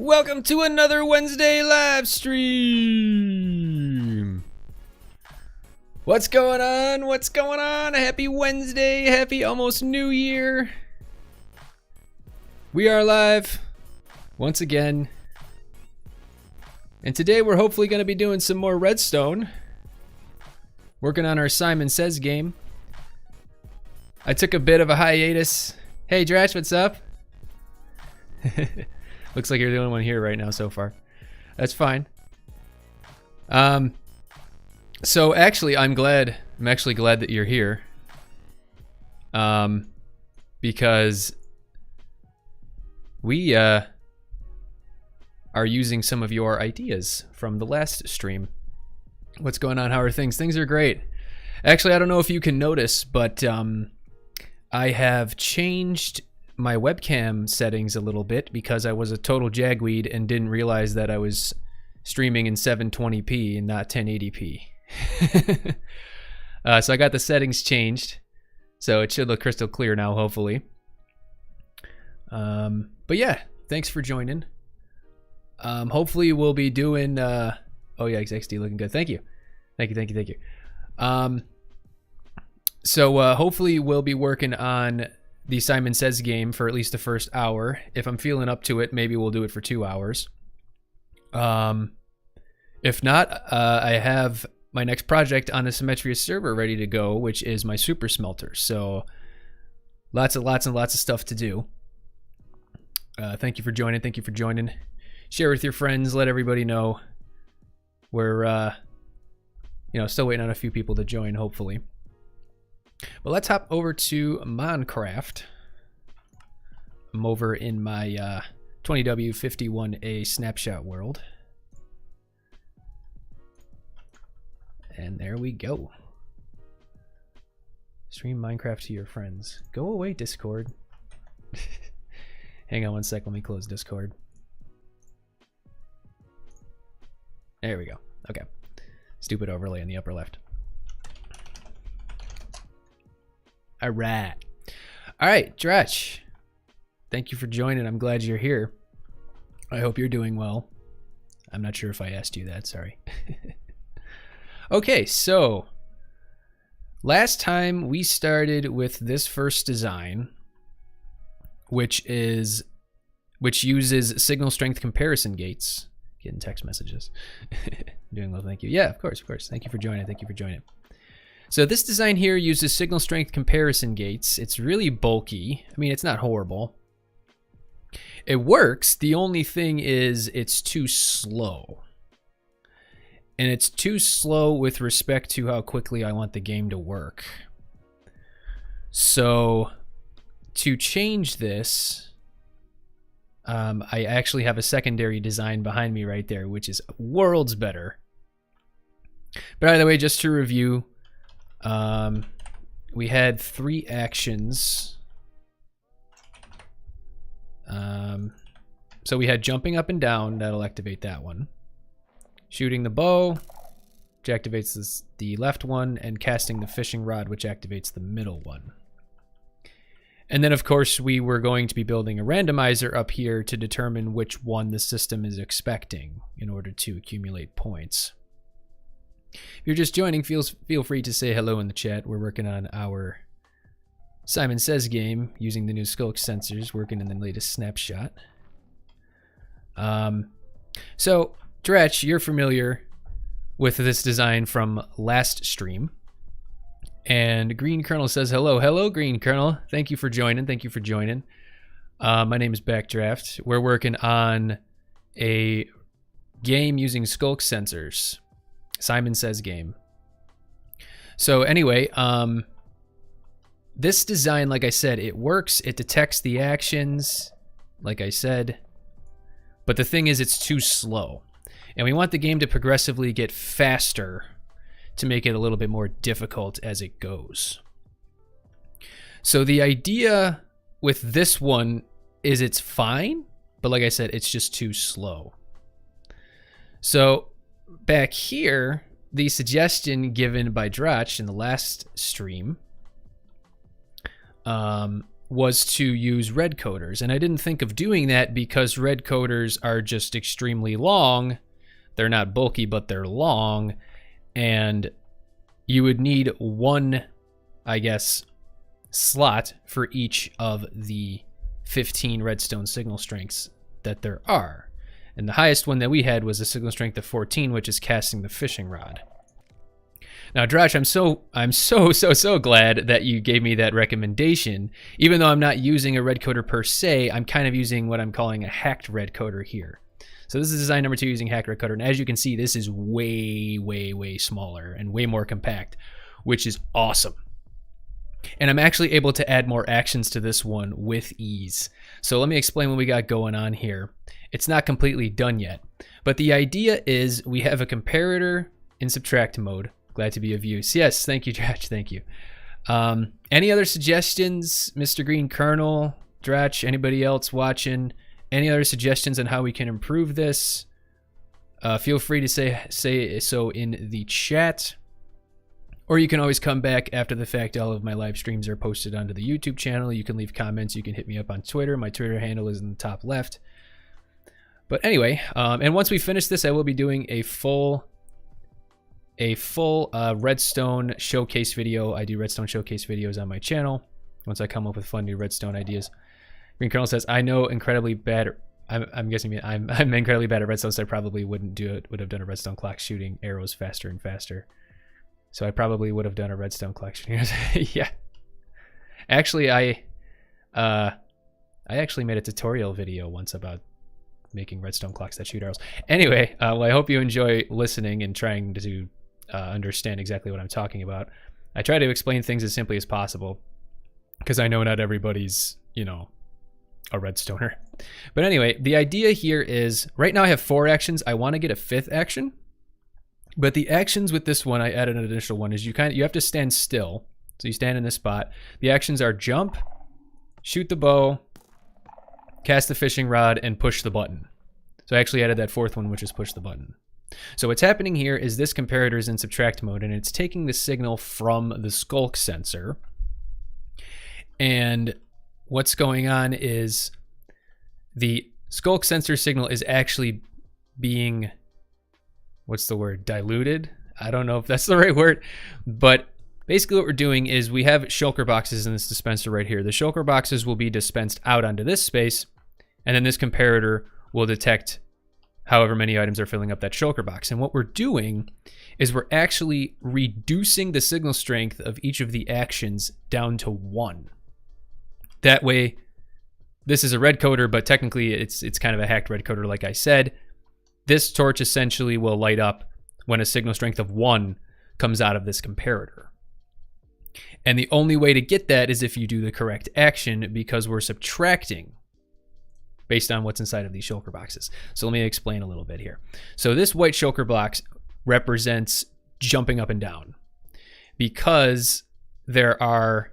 Welcome to another Wednesday live stream. What's going on? What's going on? Happy Wednesday. Happy almost New Year. We are live once again. And today we're hopefully going to be doing some more Redstone. Working on our Simon Says game. I took a bit of a hiatus. Hey Dratch, what's up? Looks like you're the only one here right now so far. That's fine. So actually I'm actually glad that you're here. Because we are using some of your ideas from the last stream. What's going on? How are things? Things are great. Actually, I don't know if you can notice, but I have changed my webcam settings a little bit because I was a total jagweed and didn't realize that I was streaming in 720p and not 1080p. So I got the settings changed, so it should look crystal clear now, hopefully. But yeah, thanks for joining. Hopefully we'll be doing oh yeah, XD looking good. Thank you. Thank you. So hopefully we'll be working on the Simon Says game for at least the first hour. If I'm feeling up to it, maybe we'll do it for 2 hours. If not, I have my next project on the Symmetria server ready to go, which is my super smelter. So lots of stuff to do. Thank you for joining. Thank you for joining. Share with your friends. Let everybody know. We're still waiting on a few people to join, hopefully. Well, let's hop over to Minecraft. I'm over in my 20W51A snapshot world. And there we go. Stream Minecraft to your friends. Go away, Discord. Hang on one sec, let me close Discord. There we go. Okay. Stupid overlay in the upper left. Alright. Alright, Dretch. Thank you for joining. I'm glad you're here. I hope you're doing well. I'm not sure if I asked you that, sorry. Okay, so last time we started with this first design, which uses signal strength comparison gates. Getting text messages. Doing well, thank you. Yeah, of course. Thank you for joining. So this design here uses signal strength comparison gates. It's really bulky. I mean, it's not horrible. It works. The only thing is it's too slow. And it's too slow with respect to how quickly I want the game to work. So to change this, I actually have a secondary design behind me right there, which is worlds better. But either way, just to review, we had 3 actions. So we had jumping up and down, that'll activate that one. Shooting the bow, which activates the left one, and casting the fishing rod, which activates the middle one. And then, of course, we were going to be building a randomizer up here to determine which one the system is expecting in order to accumulate points. If you're just joining, feel free to say hello in the chat. We're working on our Simon Says game using the new Sculk sensors, working in the latest snapshot. So, Dretch, you're familiar with this design from last stream. And Green Kernel says hello. Hello, Green Kernel. Thank you for joining. My name is Backdraft. We're working on a game using Sculk sensors. Simon Says game. So anyway, this design, like I said, it works. It detects the actions, like I said. But the thing is, it's too slow. And we want the game to progressively get faster to make it a little bit more difficult as it goes. So the idea with this one is it's fine, but like I said, it's just too slow. So back here, the suggestion given by Dratch in the last stream was to use red coders. And I didn't think of doing that because red coders are just extremely long. They're not bulky, but they're long. And you would need one, I guess, slot for each of the 15 redstone signal strengths that there are. And the highest one that we had was a signal strength of 14, which is casting the fishing rod. Now, Drash, I'm so glad that you gave me that recommendation. Even though I'm not using a red coder per se, I'm kind of using what I'm calling a hacked red coder here. So this is design number 2 using hacked red coder. And as you can see, this is way smaller and way more compact, which is awesome. And I'm actually able to add more actions to this one with ease. So let me explain what we got going on here. It's not completely done yet, but the idea is we have a comparator in subtract mode. Glad to be of use. Yes, thank you, Dratch. Thank you. Any other suggestions, Mr. Green Colonel, Dratch, anybody else watching? Any other suggestions on how we can improve this? Feel free to say so in the chat. Or you can always come back after the fact. All of my live streams are posted onto the YouTube channel. You can leave comments. You can hit me up on Twitter. My Twitter handle is in the top left. But anyway, and once we finish this, I will be doing a full redstone showcase video. I do redstone showcase videos on my channel once I come up with fun new redstone ideas. Green Colonel says, I know incredibly bad. I'm guessing I'm incredibly bad at redstone, so I probably wouldn't do it. Would have done a redstone clock shooting arrows faster and faster. So I probably would have done a redstone clock shooting. Yeah. Actually, I actually made a tutorial video once about making redstone clocks that shoot arrows. Anyway, well, I hope you enjoy listening and trying to understand exactly what I'm talking about. I try to explain things as simply as possible because I know not everybody's, you know, a redstoner. But anyway, the idea here is right now I have 4 actions. I want to get a 5th action. But the actions with this one, I added an additional one, is you have to stand still. So you stand in this spot. The actions are jump, shoot the bow, cast the fishing rod, and push the button. So I actually added that 4th one, which is push the button. So what's happening here is this comparator is in subtract mode, and it's taking the signal from the Sculk sensor. And what's going on is the Sculk sensor signal is actually being, what's the word, diluted? I don't know if that's the right word, but basically what we're doing is we have shulker boxes in this dispenser right here. The shulker boxes will be dispensed out onto this space, and then this comparator will detect however many items are filling up that shulker box. And what we're doing is we're actually reducing the signal strength of each of the actions down to 1. That way, this is a red coder, but technically it's kind of a hacked red coder, like I said. This torch essentially will light up when a signal strength of 1 comes out of this comparator. And the only way to get that is if you do the correct action, because we're subtracting based on what's inside of these shulker boxes. So let me explain a little bit here. So this white shulker box represents jumping up and down because there are,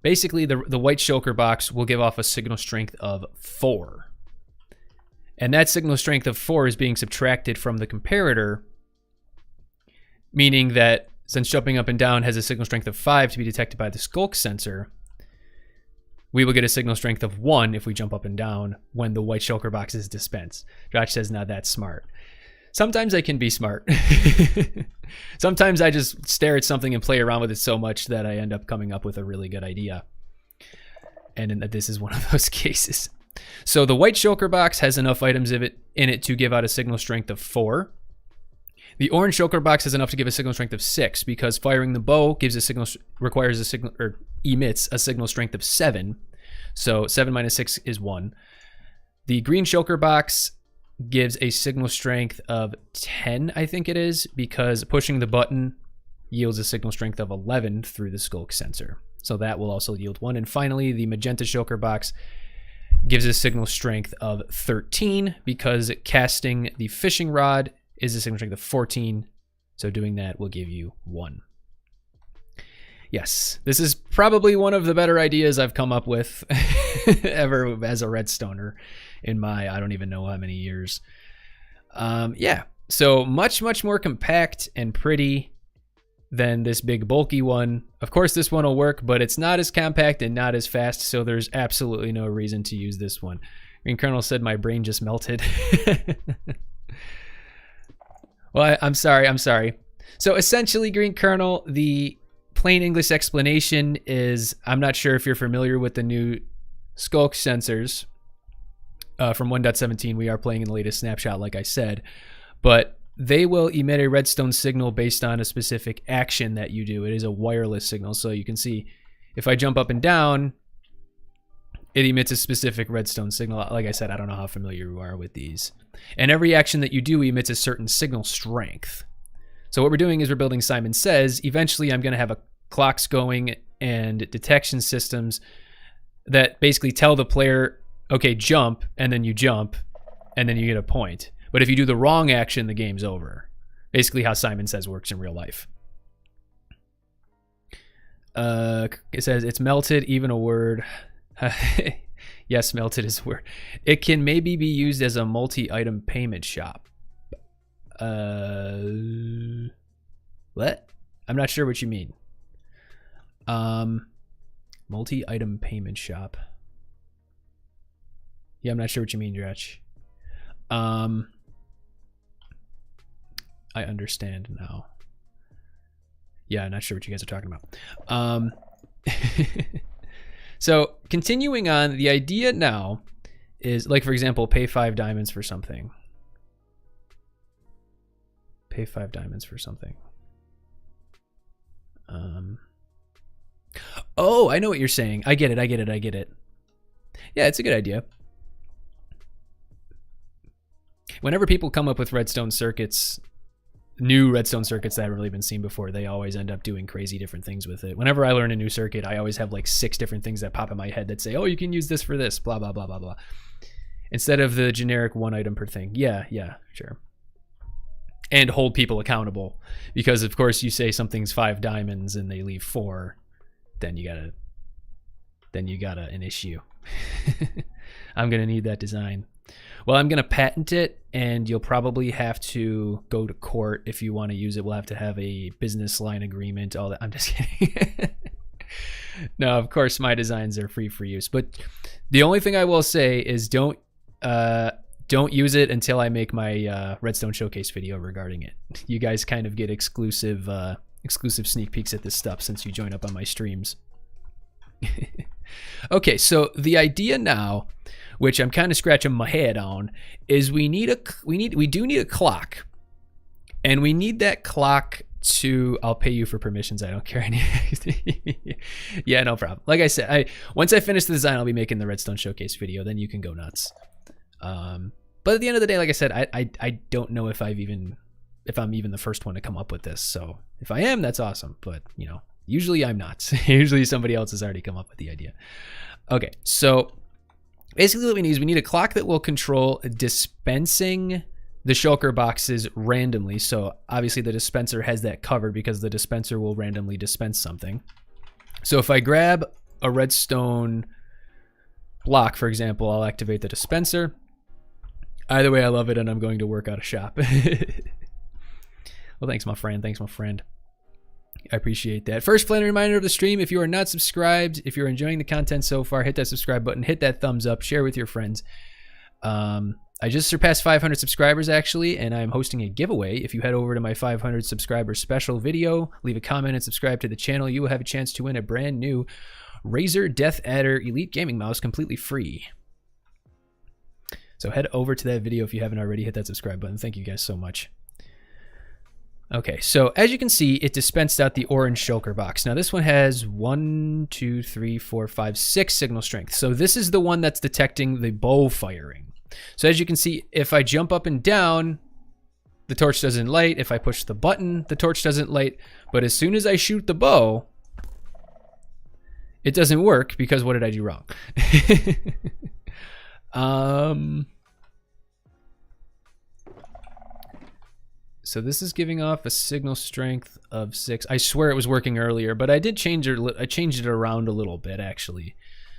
basically the white shulker box will give off a signal strength of 4. And that signal strength of 4 is being subtracted from the comparator, meaning that since jumping up and down has a signal strength of 5 to be detected by the Sculk sensor, we will get a signal strength of 1 if we jump up and down when the white shulker box is dispensed. Josh says, not that smart. Sometimes I can be smart. Sometimes I just stare at something and play around with it so much that I end up coming up with a really good idea. And this is one of those cases. So the white shulker box has enough items in it to give out a signal strength of 4. The orange shulker box has enough to give a signal strength of 6 because firing the bow emits a signal strength of 7. So 7 minus 6 is 1. The green shulker box gives a signal strength of 10, I think it is, because pushing the button yields a signal strength of 11 through the Sculk sensor. So that will also yield 1. And finally, the magenta shulker box gives a signal strength of 13 because casting the fishing rod is a signal strength of 14. So doing that will give you 1. Yes, this is probably one of the better ideas I've come up with ever as a redstoner in my, I don't even know how many years. Yeah, so much more compact and pretty than this big bulky one. Of course, this one will work, but it's not as compact and not as fast, so there's absolutely no reason to use this one. Green Kernel said my brain just melted. Well, I'm sorry. So essentially, Green Kernel, the plain English explanation is, I'm not sure if you're familiar with the new Sculk sensors from 1.17. We are playing in the latest snapshot, like I said, but they will emit a redstone signal based on a specific action that you do. It is a wireless signal, so you can see if I jump up and down, it emits a specific redstone signal. Like I said, I don't know how familiar you are with these. And every action that you do emits a certain signal strength. So what we're doing is we're building Simon Says. Eventually, I'm going to have a clocks going and detection systems that basically tell the player, okay, jump, and then you jump, and then you get a point. But if you do the wrong action, the game's over. Basically how Simon Says works in real life. It says, it's melted, even a word. Yes, melted is a word. It can maybe be used as a multi-item payment shop. What? I'm not sure what you mean. Multi-item payment shop. Yeah, I'm not sure what you mean, Dretch. I understand now. Yeah, I'm not sure what you guys are talking about. So continuing on, the idea now is, like, for example, pay 5 diamonds for something. Pay 5 diamonds for something. Oh, I know what you're saying. I get it. Yeah, it's a good idea. Whenever people come up with redstone circuits, new redstone circuits that haven't really been seen before, they always end up doing crazy different things with it. Whenever I learn a new circuit, I always have like 6 different things that pop in my head that say, oh, you can use this for this, blah, blah, blah, blah, blah. Instead of the generic 1 item per thing. Yeah, sure. And hold people accountable. Because of course you say something's 5 diamonds and they leave 4, then you got an issue. I'm gonna need that design. Well, I'm gonna patent it, and you'll probably have to go to court if you want to use it. We'll have to have a business line agreement, all that. I'm just kidding. No, of course my designs are free for use, but the only thing I will say is don't use it until I make my Redstone Showcase video regarding it. You guys kind of get exclusive sneak peeks at this stuff since you join up on my streams. Okay, so the idea now, which I'm kind of scratching my head on, is we do need a clock, and we need that clock to. I'll pay you for permissions. I don't care. Yeah, no problem. Like I said, once I finish the design, I'll be making the Redstone Showcase video. Then you can go nuts. But at the end of the day, like I said, I don't know if I'm even the first one to come up with this. So if I am, that's awesome. But you know, usually I'm not. Usually somebody else has already come up with the idea. Okay, so basically what we need is we need a clock that will control dispensing the shulker boxes randomly. So obviously the dispenser has that covered because the dispenser will randomly dispense something. So if I grab a redstone block, for example, I'll activate the dispenser. Either way, I love it, and I'm going to work out a shop. Well, thanks, my friend. I appreciate that. First, friendly reminder of the stream, if you are not subscribed, if you're enjoying the content so far, hit that subscribe button, hit that thumbs up, share with your friends. I just surpassed 500 subscribers, actually, and I'm hosting a giveaway. If you head over to my 500 subscriber special video, leave a comment and subscribe to the channel, you will have a chance to win a brand new Razer Death Adder Elite Gaming Mouse completely free. So head over to that video if you haven't already. Hit that subscribe button. Thank you guys so much. Okay, so as you can see, it dispensed out the orange shulker box. Now this one has 1, 2, 3, 4, 5, 6 signal strength. So this is the one that's detecting the bow firing. So as you can see, if I jump up and down, the torch doesn't light. If I push the button, the torch doesn't light. But as soon as I shoot the bow, it doesn't work because what did I do wrong? So this is giving off a signal strength of 6. I swear it was working earlier, but I did change it. I changed it around a little bit actually.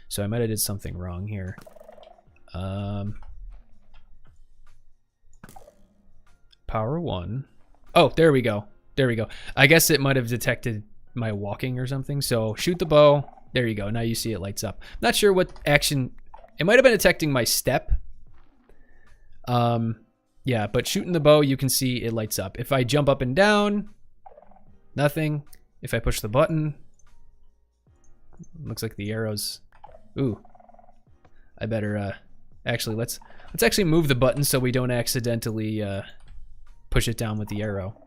So I might have did something wrong here. Power 1. Oh, there we go. There we go. I guess it might have detected my walking or something. So shoot the bow. There you go. Now you see it lights up. Not sure what action. It might have been detecting my step. Yeah, but shooting the bow, you can see it lights up. If I jump up and down, nothing. If I push the button, looks like the arrows. Ooh, I better actually let's actually move the button so we don't accidentally push it down with the arrow.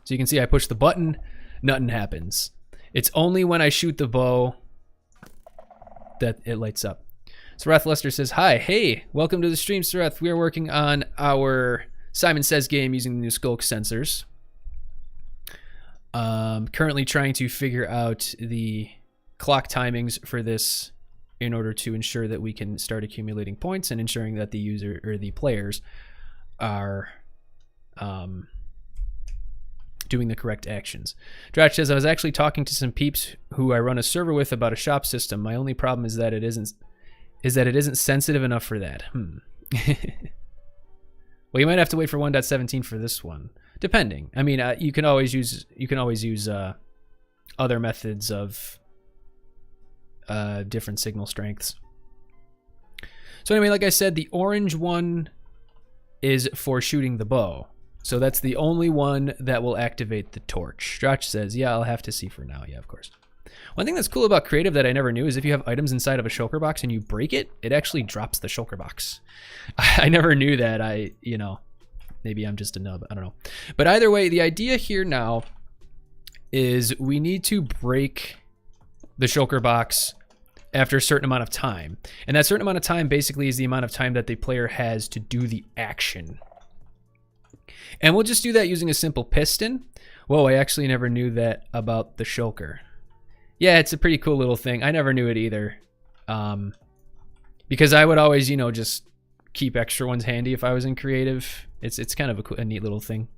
So you can see I push the button, nothing happens. It's only when I shoot the bow that it lights up. Sarath Lester says, hi, hey, welcome to the stream, Sarath. We are working on our Simon Says game using the new Sculk sensors. Currently trying to figure out the clock timings for this in order to ensure that we can start accumulating points and ensuring that the user or the players are doing the correct actions. Dratch says, I was actually talking to some peeps who I run a server with about a shop system. My only problem is that it isn't sensitive enough for that. Well, you might have to wait for 1.17 for this one, depending. I mean, you can always use other methods of different signal strengths. So anyway, like I said, the orange one is for shooting the bow. So that's the only one that will activate the torch. Dratch says, yeah, I'll have to see for now. Yeah, of course. One thing that's cool about creative that I never knew is if you have items inside of a shulker box and you break it, it actually drops the shulker box. I never knew that. You know, maybe I'm just a nub. I don't know. But either way, the idea here now is we need to break the shulker box after a certain amount of time. And that certain amount of time basically is the amount of time that the player has to do the action. And we'll just do that using a simple piston. Whoa, I actually never knew that about the shulker. Yeah, it's a pretty cool little thing. I never knew it either. Because I would always, you know, just keep extra ones handy if I was in creative. It's kind of a neat little thing.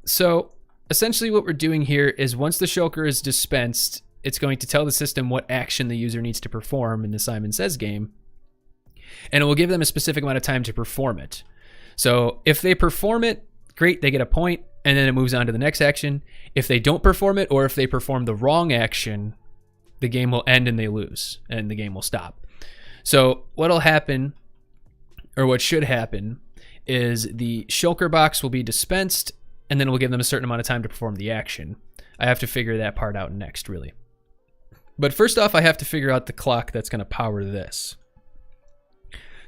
So essentially what we're doing here is once the shulker is dispensed, it's going to tell the system what action the user needs to perform in the Simon Says game. And it will give them a specific amount of time to perform it. So if they perform it, great, they get a point, and then it moves on to the next action. If they don't perform it, or if they perform the wrong action, the game will end and they lose, and the game will stop. So what'll happen, or what should happen, is the shulker box will be dispensed, and then it will give them a certain amount of time to perform the action. I have to figure that part out next, really. But first off, I have to figure out the clock that's going to power this.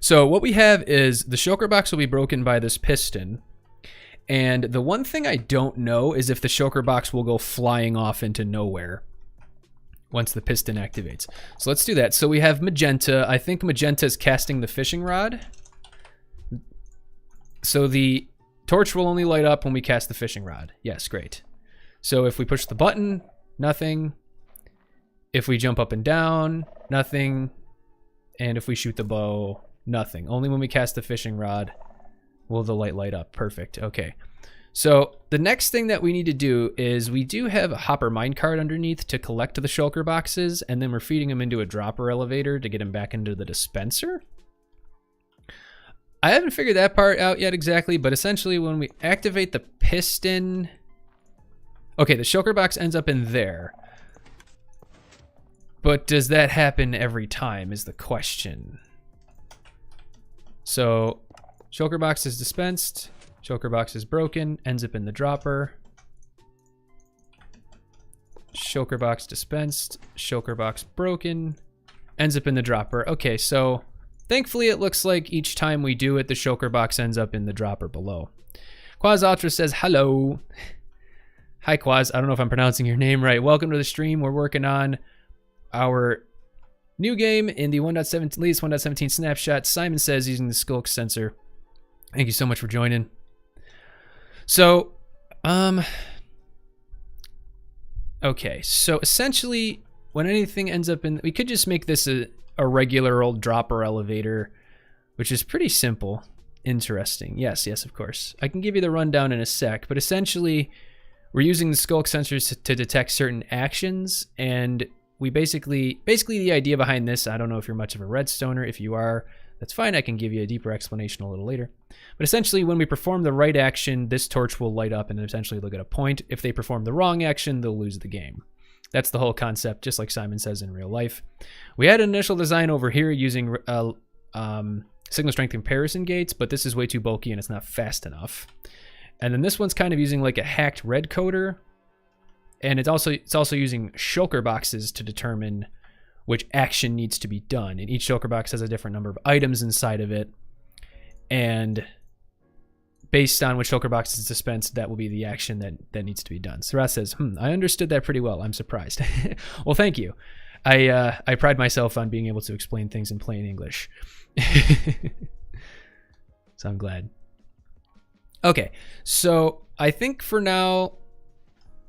So what we have is the shulker box will be broken by this piston. And the one thing I don't know is if the shulker box will go flying off into nowhere once the piston activates. So let's do that. So we have magenta. I think magenta is casting the fishing rod. So the torch will only light up when we cast the fishing rod. Yes, great. So if we push the button, nothing. If we jump up and down, nothing. And if we shoot the bow, nothing. Only when we cast the fishing rod will the light up. Perfect. Okay. So the next thing that we need to do is we do have a hopper minecart underneath to collect the shulker boxes, and then we're feeding them into a dropper elevator to get them back into the dispenser. I haven't figured that part out yet exactly, but essentially when we activate the piston... Okay, the shulker box ends up in there. But does that happen every time is the question. So, shulker box is dispensed, shulker box is broken, ends up in the dropper. Shulker box dispensed, shulker box broken, ends up in the dropper. Okay, so thankfully it looks like each time we do it, the shulker box ends up in the dropper below. Quaz Ultra says, hello. Hi Quaz, I don't know if I'm pronouncing your name right. Welcome to the stream. We're working on our new game in the 1.17, latest 1.17 snapshot. Simon Says using the Sculk sensor. Thank you so much for joining. So, okay, so essentially when anything ends up in, we could just make this a regular old dropper elevator, which is pretty simple. Interesting. Yes, of course. I can give you the rundown in a sec, but essentially we're using the Sculk sensors to detect certain actions, and we basically the idea behind this, I don't know if you're much of a redstoner. If you are, that's fine. I can give you a deeper explanation a little later. But essentially, when we perform the right action, this torch will light up and essentially they'll get a point. If they perform the wrong action, they'll lose the game. That's the whole concept, just like Simon says in real life. We had an initial design over here using signal strength comparison gates, but this is way too bulky and it's not fast enough. And then this one's kind of using like a hacked red coder, and it's also using shulker boxes to determine which action needs to be done. And each shulker box has a different number of items inside of it, and based on which shulker box is dispensed, that will be the action that needs to be done. Sarat says, I understood that pretty well. I'm surprised. Well, thank you. I pride myself on being able to explain things in plain English. So I'm glad. Okay, so I think for now,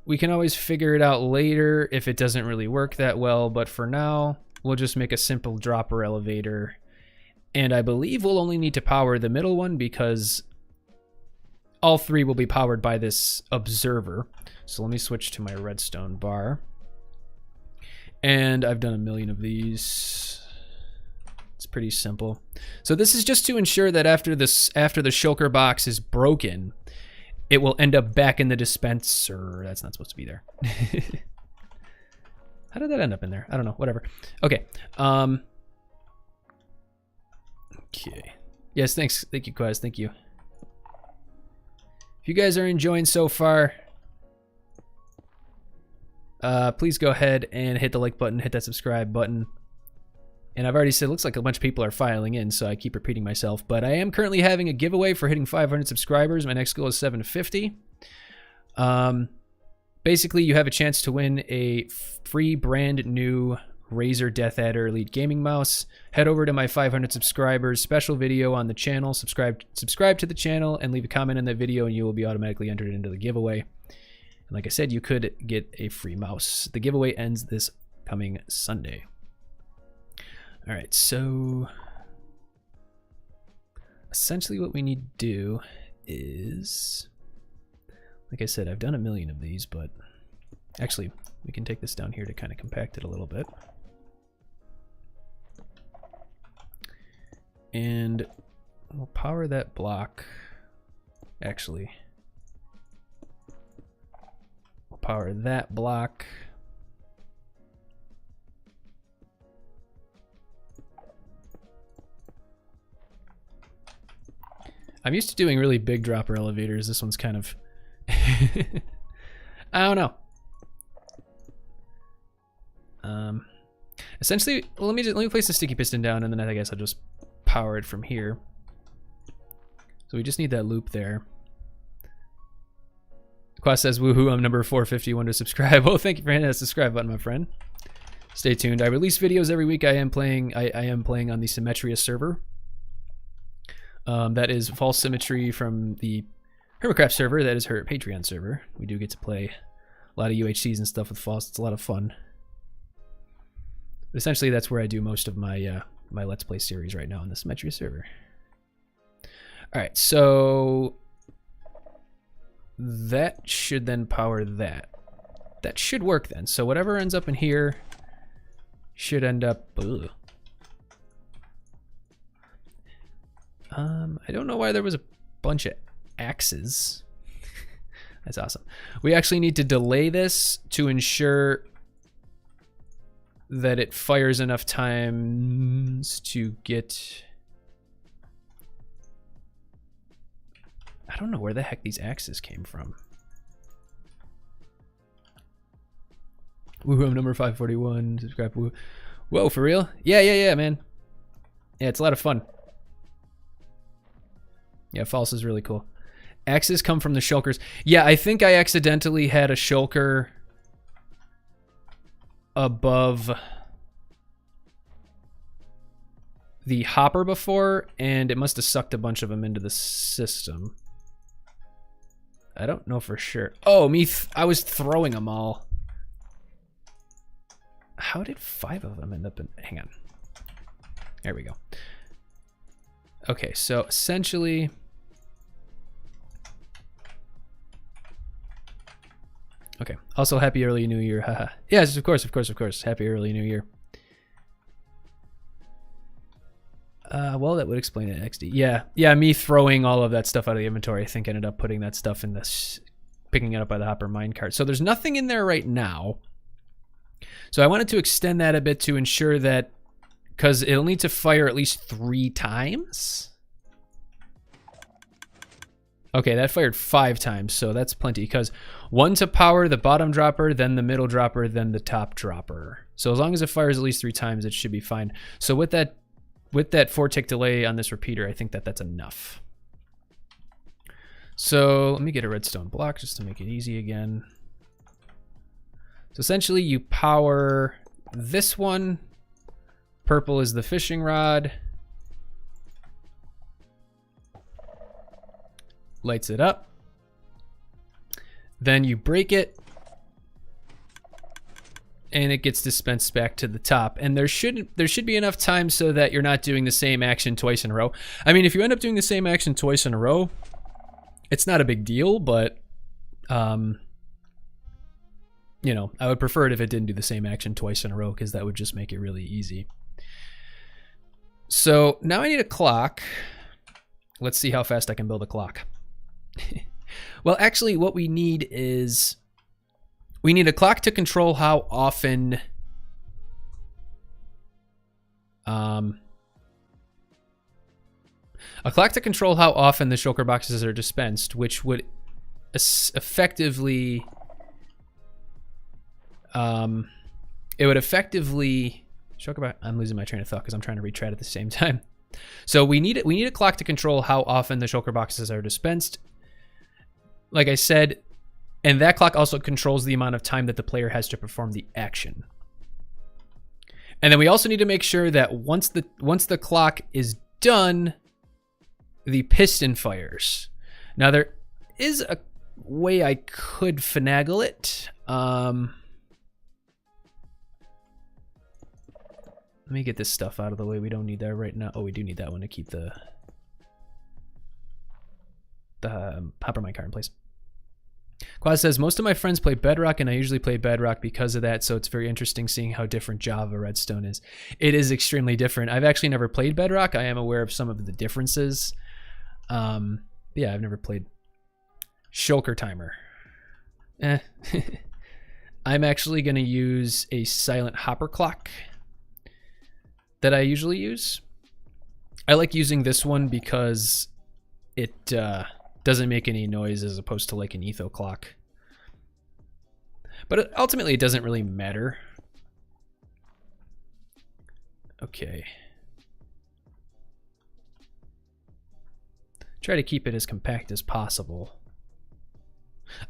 we can always figure it out later if it doesn't really work that well, but for now, we'll just make a simple dropper elevator. And I believe we'll only need to power the middle one because all three will be powered by this observer. So let me switch to my redstone bar. And I've done a million of these. It's pretty simple. So this is just to ensure that after the shulker box is broken, it will end up back in the dispenser. That's not supposed to be there. How did that end up in there? I don't know. Whatever. Okay. Okay. Yes, thanks. Thank you, Quaz. Thank you. If you guys are enjoying so far, please go ahead and hit the like button, hit that subscribe button. And I've already said, it looks like a bunch of people are filing in, so I keep repeating myself. But I am currently having a giveaway for hitting 500 subscribers. My next goal is 750. Basically, you have a chance to win a free brand new Razer Death Adder Elite Gaming Mouse. Head over to my 500 subscribers special video on the channel. Subscribe to the channel and leave a comment in that video, and you will be automatically entered into the giveaway. And like I said, you could get a free mouse. The giveaway ends this coming Sunday. All right, so essentially what we need to do is, like I said, I've done a million of these, but actually we can take this down here to kind of compact it a little bit. And we'll power that block. Actually, we'll power that block. I'm used to doing really big dropper elevators. This one's kind of, I don't know. Essentially, well, let me place the sticky piston down, and then I guess I'll just power it from here. So we just need that loop there. Quas says, woohoo, I'm number 451 to subscribe. Well, thank you for hitting that subscribe button, my friend. Stay tuned. I release videos every week. I am playing on the Symmetria server. That is false symmetry from the Hermitcraft server. That is her Patreon server. We do get to play a lot of UHCs and stuff with false. It's a lot of fun. But essentially, that's where I do most of my my Let's Play series right now on the Symmetria server. All right, so that should then power that. That should work then. So whatever ends up in here should end up. Ugh. I don't know why there was a bunch of axes. That's awesome. We actually need to delay this to ensure that it fires enough times to get... I don't know where the heck these axes came from. Woohoo, I'm number 541. Subscribe. Woo. Whoa, for real? Yeah, man. Yeah, it's a lot of fun. Yeah, false is really cool. Axes come from the shulkers. Yeah, I think I accidentally had a shulker above the hopper before, and it must have sucked a bunch of them into the system. I don't know for sure. Oh, I was throwing them all. How did 5 of them end up in... Hang on. There we go. Okay, so essentially... Okay. Also, happy early new year. Haha. Yes, of course. Happy early new year. Well, that would explain it, XD. Yeah, me throwing all of that stuff out of the inventory, I think ended up putting that stuff in this, picking it up by the hopper minecart. So there's nothing in there right now. So I wanted to extend that a bit to ensure that, because it'll need to fire at least 3 times. Okay, that fired 5 times, so that's plenty, because 1 to power the bottom dropper, then the middle dropper, then the top dropper. So as long as it fires at least 3 times, it should be fine. So with that 4-tick delay on this repeater, I think that that's enough. So let me get a redstone block just to make it easy again. So essentially you power this one. Purple is the fishing rod. Lights it up. Then you break it. And it gets dispensed back to the top. And there should be enough time so that you're not doing the same action twice in a row. I mean, if you end up doing the same action twice in a row, it's not a big deal, but you know, I would prefer it if it didn't do the same action twice in a row, because that would just make it really easy. So now I need a clock. Let's see how fast I can build a clock. Well, actually, what we need is we need a clock to control how often a clock to control how often the shulker boxes are dispensed, which would effectively it would effectively I'm losing my train of thought because I'm trying to retread at the same time. So we need a clock to control how often the shulker boxes are dispensed. Like I said, and that clock also controls the amount of time that the player has to perform the action. And then we also need to make sure that once the clock is done, the piston fires. Now there is a way I could finagle it. Let me get this stuff out of the way. We don't need that right now. Oh, we do need that one to keep the hopper minecart in place. Quaz says, most of my friends play Bedrock, and I usually play Bedrock because of that, so it's very interesting seeing how different Java Redstone is. It is extremely different. I've actually never played Bedrock. I am aware of some of the differences. Yeah, I've never played Shulker Timer. I'm actually going to use a silent hopper clock that I usually use. I like using this one because it doesn't make any noise as opposed to like an etho clock. But ultimately it doesn't really matter. Okay. Try to keep it as compact as possible.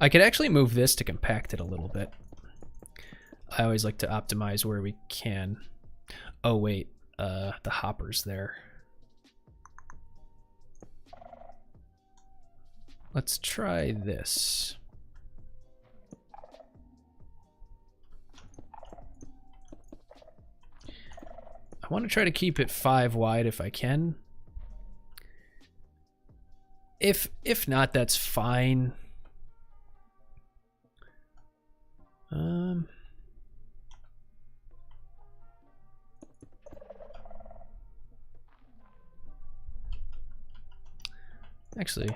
I could actually move this to compact it a little bit. I always like to optimize where we can. Oh wait, the hopper's there. Let's try this. I want to try to keep it 5 wide if I can. If not, that's fine. Actually,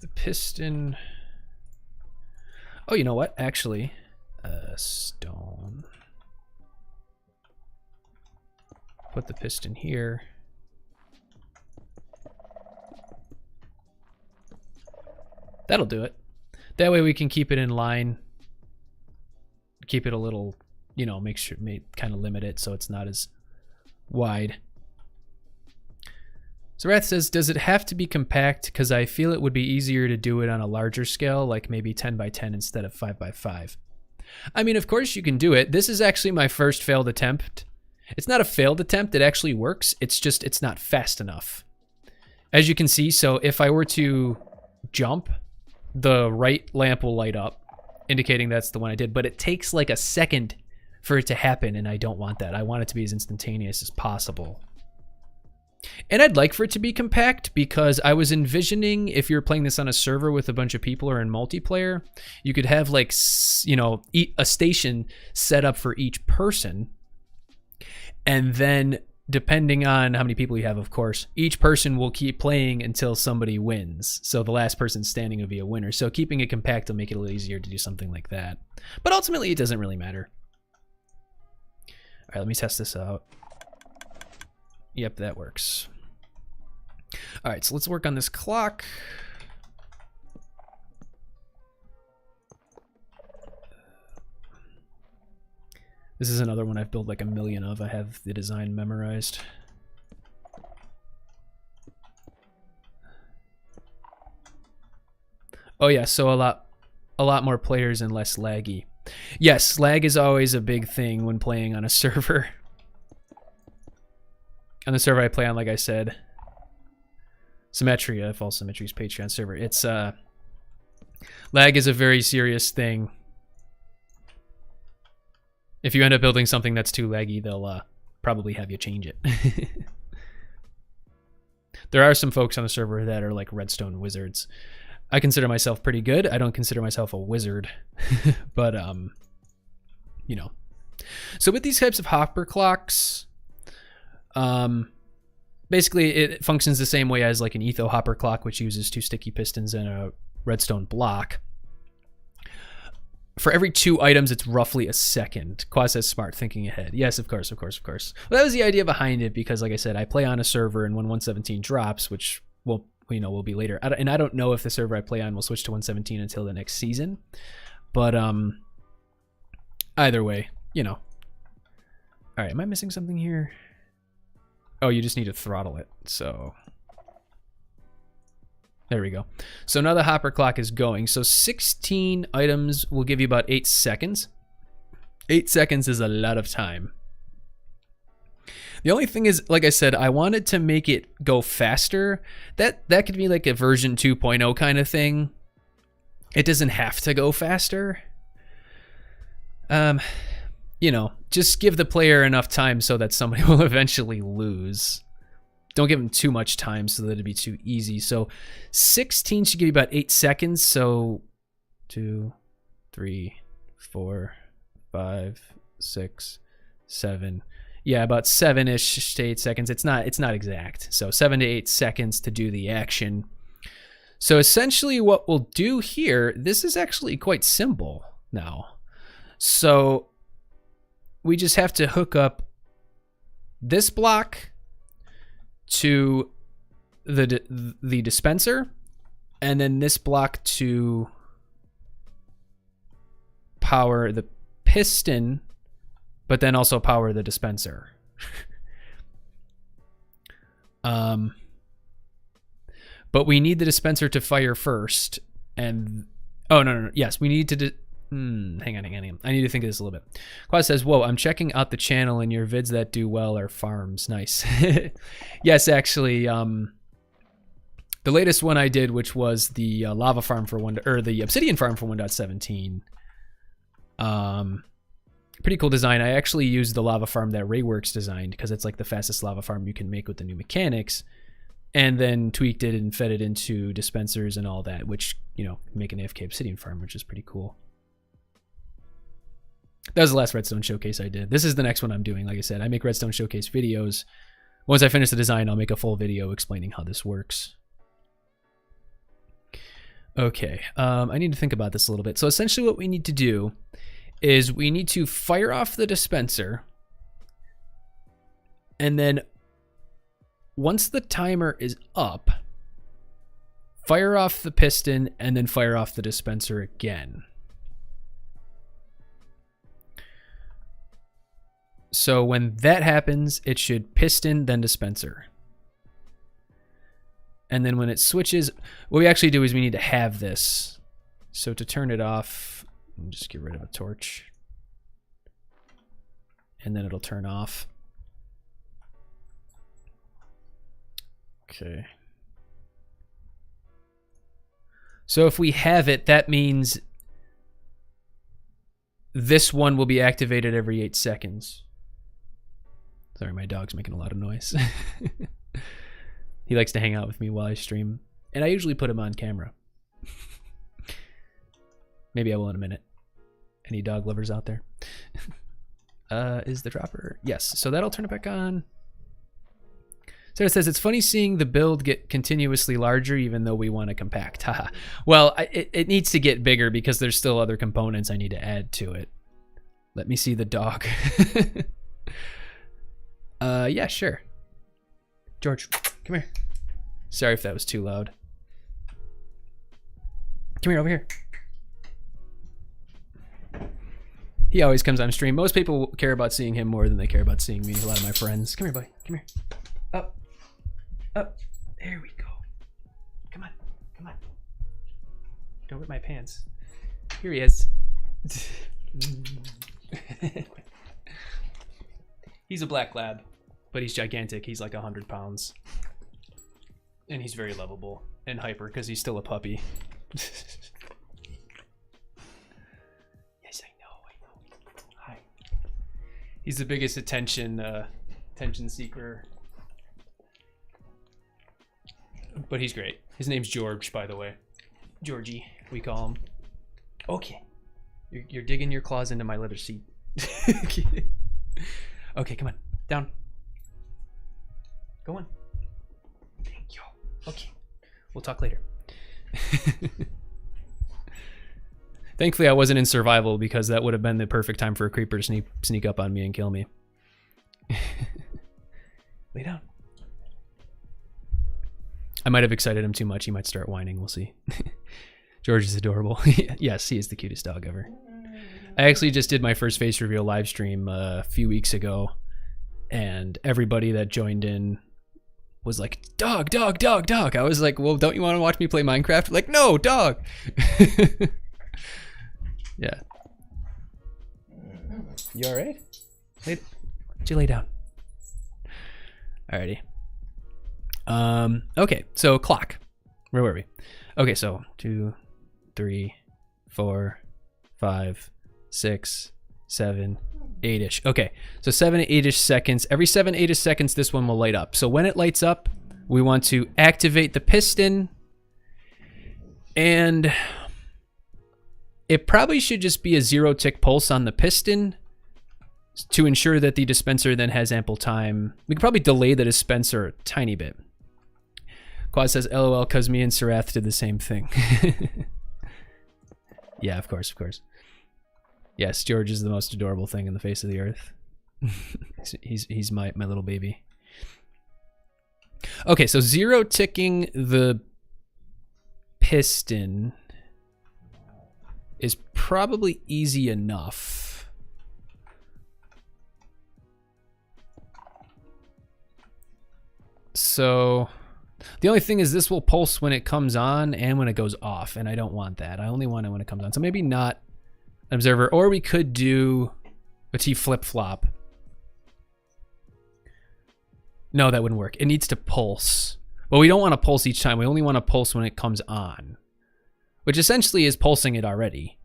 the piston. Oh, you know what? Actually, stone. Put the piston here. That'll do it. That way we can keep it in line. Keep it a little, you know, kind of limit it so it's not as wide. So Wrath says, does it have to be compact? Because I feel it would be easier to do it on a larger scale, like maybe 10 by 10 instead of 5 by 5. I mean, of course you can do it. This is actually my first failed attempt. It's not a failed attempt. It actually works. It's just, it's not fast enough. As you can see, so if I were to jump, the right lamp will light up, indicating that's the one I did. But it takes like a second for it to happen, and I don't want that. I want it to be as instantaneous as possible. And I'd like for it to be compact because I was envisioning if you're playing this on a server with a bunch of people or in multiplayer, you could have like, you know, a station set up for each person. And then depending on how many people you have, of course, each person will keep playing until somebody wins. So the last person standing will be a winner. So keeping it compact will make it a little easier to do something like that. But ultimately, it doesn't really matter. All right, let me test this out. Yep, that works. All right, so let's work on this clock. This is another one I've built like a million of. I have the design memorized. Oh yeah, so a lot more players and less laggy. Yes, lag is always a big thing when playing on a server. On the server I play on, like I said, Symmetria, False Symmetry's Patreon server, it's lag is a very serious thing. If you end up building something that's too laggy, they'll probably have you change it. There are some folks on the server that are like Redstone wizards. I consider myself pretty good. I don't consider myself a wizard, but you know. So with these types of hopper clocks, basically it functions the same way as like an etho hopper clock, which uses 2 sticky pistons and a redstone block. For every 2 items, it's roughly a second. Quas says smart, thinking ahead. Yes, of course, of course, of course. Well, that was the idea behind it because, like I said, I play on a server, and when 117 drops, which will be later, and I don't know if the server I play on will switch to 117 until the next season. But either way, you know. All right, am I missing something here? Oh, you just need to throttle it. So there we go. So now the hopper clock is going. So 16 items will give you about 8 seconds. 8 seconds is a lot of time. The only thing is, like I said, I wanted to make it go faster. That could be like a version 2.0 kind of thing. It doesn't have to go faster. You know, just give the player enough time so that somebody will eventually lose. Don't give them too much time so that it'd be too easy. So 16 should give you about 8 seconds. So 2, 3, 4, 5, 6, 7. Yeah, about 7-ish to 8 seconds. It's not exact. So 7 to 8 seconds to do the action. So essentially what we'll do here, this is actually quite simple now. So we just have to hook up this block to the dispenser, and then this block to power the piston, but then also power the dispenser. But we need the dispenser to fire first, and oh no, yes, we need to hang on. I need to think of this a little bit. Quad says, whoa, I'm checking out the channel and your vids that do well are farms. Nice. Yes, actually, the latest one I did, which was the lava farm for the obsidian farm for 1.17. Pretty cool design. I actually used the lava farm that Rayworks designed because it's like the fastest lava farm you can make with the new mechanics, and then tweaked it and fed it into dispensers and all that, which, you know, make an AFK obsidian farm, which is pretty cool. That was the last Redstone Showcase I did. This is the next one I'm doing. Like I said, I make Redstone Showcase videos. Once I finish the design, I'll make a full video explaining how this works. Okay, I need to think about this a little bit. So essentially what we need to do is we need to fire off the dispenser, and then once the timer is up, fire off the piston, and then fire off the dispenser again. So when that happens, it should piston, then dispenser. And then when it switches, what we actually do is we need to have this. So to turn it off, just get rid of a torch. And then it'll turn off. Okay. So if we have it, that means this one will be activated every 8 seconds. Sorry, my dog's making a lot of noise. He likes to hang out with me while I stream, and I usually put him on camera. Maybe I will in a minute. Any dog lovers out there? Is the dropper? Yes. So that'll turn it back on. So it says, it's funny seeing the build get continuously larger even though we want to compact. Haha. Well, it needs to get bigger because there's still other components I need to add to it. Let me see the dog. Yeah, sure. George, come here. Sorry if that was too loud. Come here, over here. He always comes on stream. Most people care about seeing him more than they care about seeing me. A lot of my friends. Come here, buddy. Come here. Up. Up. There we go. Come on. Come on. Don't rip my pants. Here he is. He's a black lab, but he's gigantic. He's like 100 pounds. And he's very lovable and hyper because he's still a puppy. Yes, I know. Hi. He's the biggest attention seeker. But he's great. His name's George, by the way. Georgie, we call him. Okay. You're digging your claws into my leather seat. Okay, come on. Down. Go on. Thank you. Okay. We'll talk later. Thankfully, I wasn't in survival because that would have been the perfect time for a creeper to sneak up on me and kill me. Lay down. I might have excited him too much. He might start whining. We'll see. George is adorable. Yes, he is the cutest dog ever. I actually just did my first face reveal live stream a few weeks ago, and everybody that joined in was like, dog, dog, dog, dog. I was like, well, don't you want to watch me play Minecraft? Like, no, dog. Yeah. You all right? Why'd you lay down? Alrighty. Okay, so clock. Where were we? Okay, so 2, 3, 4, 5, 6, 7, 8-ish. Okay, so 7 to 8-ish seconds. Every 7, 8-ish seconds, this one will light up. So when it lights up, we want to activate the piston, and it probably should just be a 0-tick pulse on the piston to ensure that the dispenser then has ample time. We can probably delay the dispenser a tiny bit. Quad says, LOL, cause me and Sarath did the same thing. Yeah, of course, of course. Yes, George is the most adorable thing in the face of the earth. he's my little baby. Okay, so 0-ticking the piston is probably easy enough. So the only thing is this will pulse when it comes on and when it goes off, and I don't want that. I only want it when it comes on. So maybe not an observer, or we could do a T flip-flop. No, that wouldn't work. It needs to pulse. Well, we don't want to pulse each time. We only want to pulse when it comes on, which essentially is pulsing it already.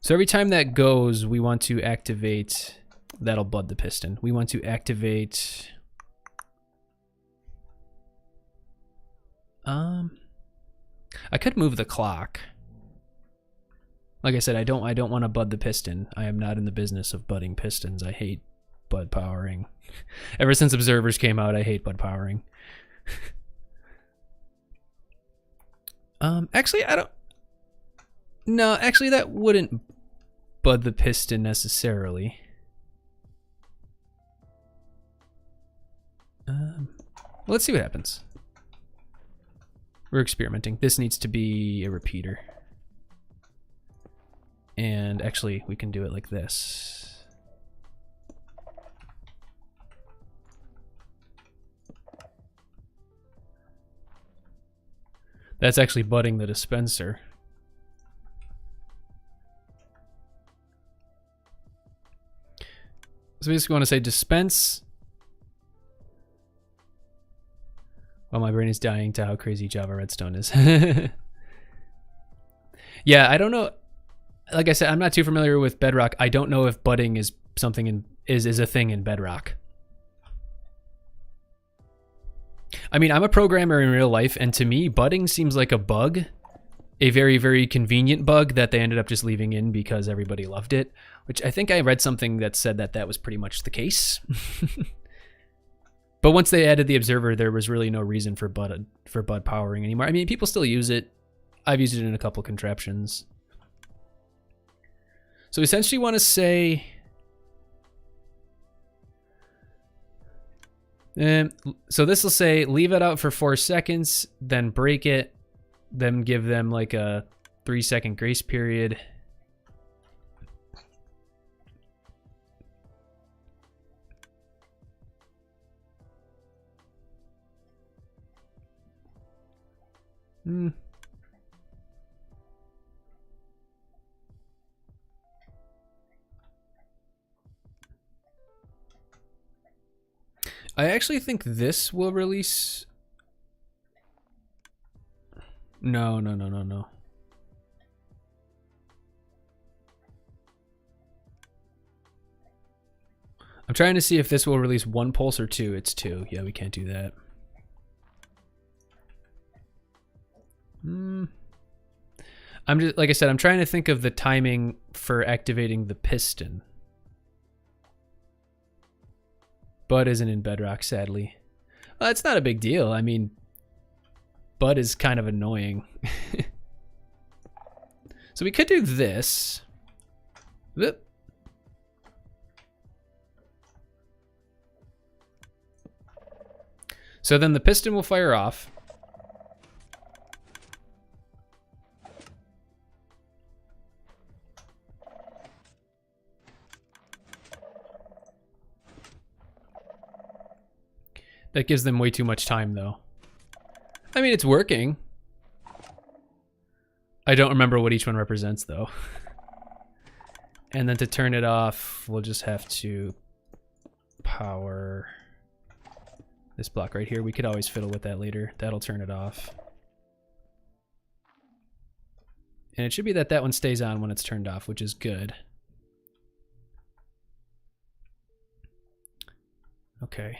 So every time that goes, we want to activate, that'll bud the piston. We want to activate, I could move the clock. Like I said, I don't want to bud the piston. I am not in the business of budding pistons. I hate bud powering. Ever since observers came out, I hate bud powering. Actually, I don't. No, actually, that wouldn't bud the piston necessarily. Let's see what happens. We're experimenting. This needs to be a repeater. And actually, we can do it like this. That's actually budding the dispenser. So we just want to say dispense. Well, my brain is dying to how crazy Java Redstone is. Yeah, I don't know. Like I said, I'm not too familiar with Bedrock. I don't know if budding is something is a thing in Bedrock. I mean, I'm a programmer in real life, and to me, budding seems like a bug. A very, very convenient bug that they ended up just leaving in because everybody loved it, which I think I read something that said that that was pretty much the case. But once they added the observer, there was really no reason for bud powering anymore. I mean, people still use it. I've used it in a couple contraptions. So essentially want to say... so this will say leave it out for 4 seconds, then break it, then give them like a 3-second grace period. I actually think this will release... No. I'm trying to see if this will release 1 pulse or 2. It's 2. Yeah, we can't do that. I'm just, like I said, I'm trying to think of the timing for activating the piston. Bud isn't in Bedrock, sadly. Well, it's not a big deal. I mean, Bud is kind of annoying. So we could do this. Whoop. So then the piston will fire off. That gives them way too much time, though. I mean, it's working. I don't remember what each one represents, though. And then to turn it off, we'll just have to power this block right here. We could always fiddle with that later. That'll turn it off. And it should be that that one stays on when it's turned off, which is good. Okay.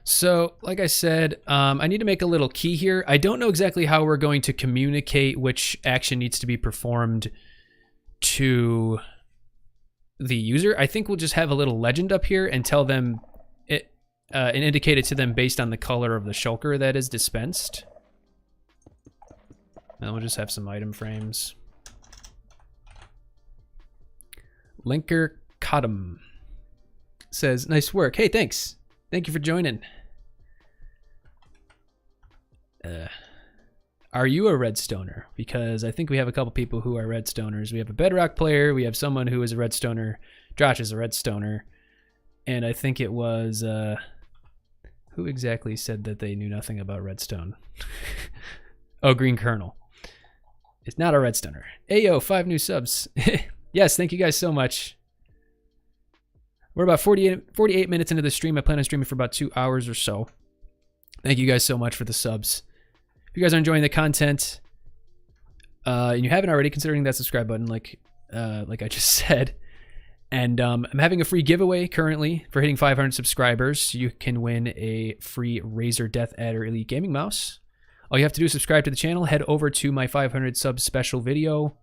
So, like I said, I need to make a little key here. I don't know exactly how we're going to communicate which action needs to be performed to the user. I think we'll just have a little legend up here and tell them it and indicate it to them based on the color of the shulker that is dispensed. And we'll just have some item frames. Linker Cottom says, nice work. Hey, thanks. Thank you for joining. Are you a Redstoner? Because I think we have a couple people who are Redstoners. We have a Bedrock player. We have someone who is a Redstoner. Josh is a Redstoner. And I think it was... who exactly said that they knew nothing about Redstone? Oh, Green Kernel. It's not a Redstoner. Ayo, 5 new subs. Yes, thank you guys so much. We're about 48 minutes into the stream. I plan on streaming for about 2 hours or so. Thank you guys so much for the subs. If you guys are enjoying the content, and you haven't already, considering that subscribe button, like I just said. And I'm having a free giveaway currently for hitting 500 subscribers. You can win a free Razer Death Adder Elite Gaming Mouse. All you have to do is subscribe to the channel, head over to my 500 sub special video,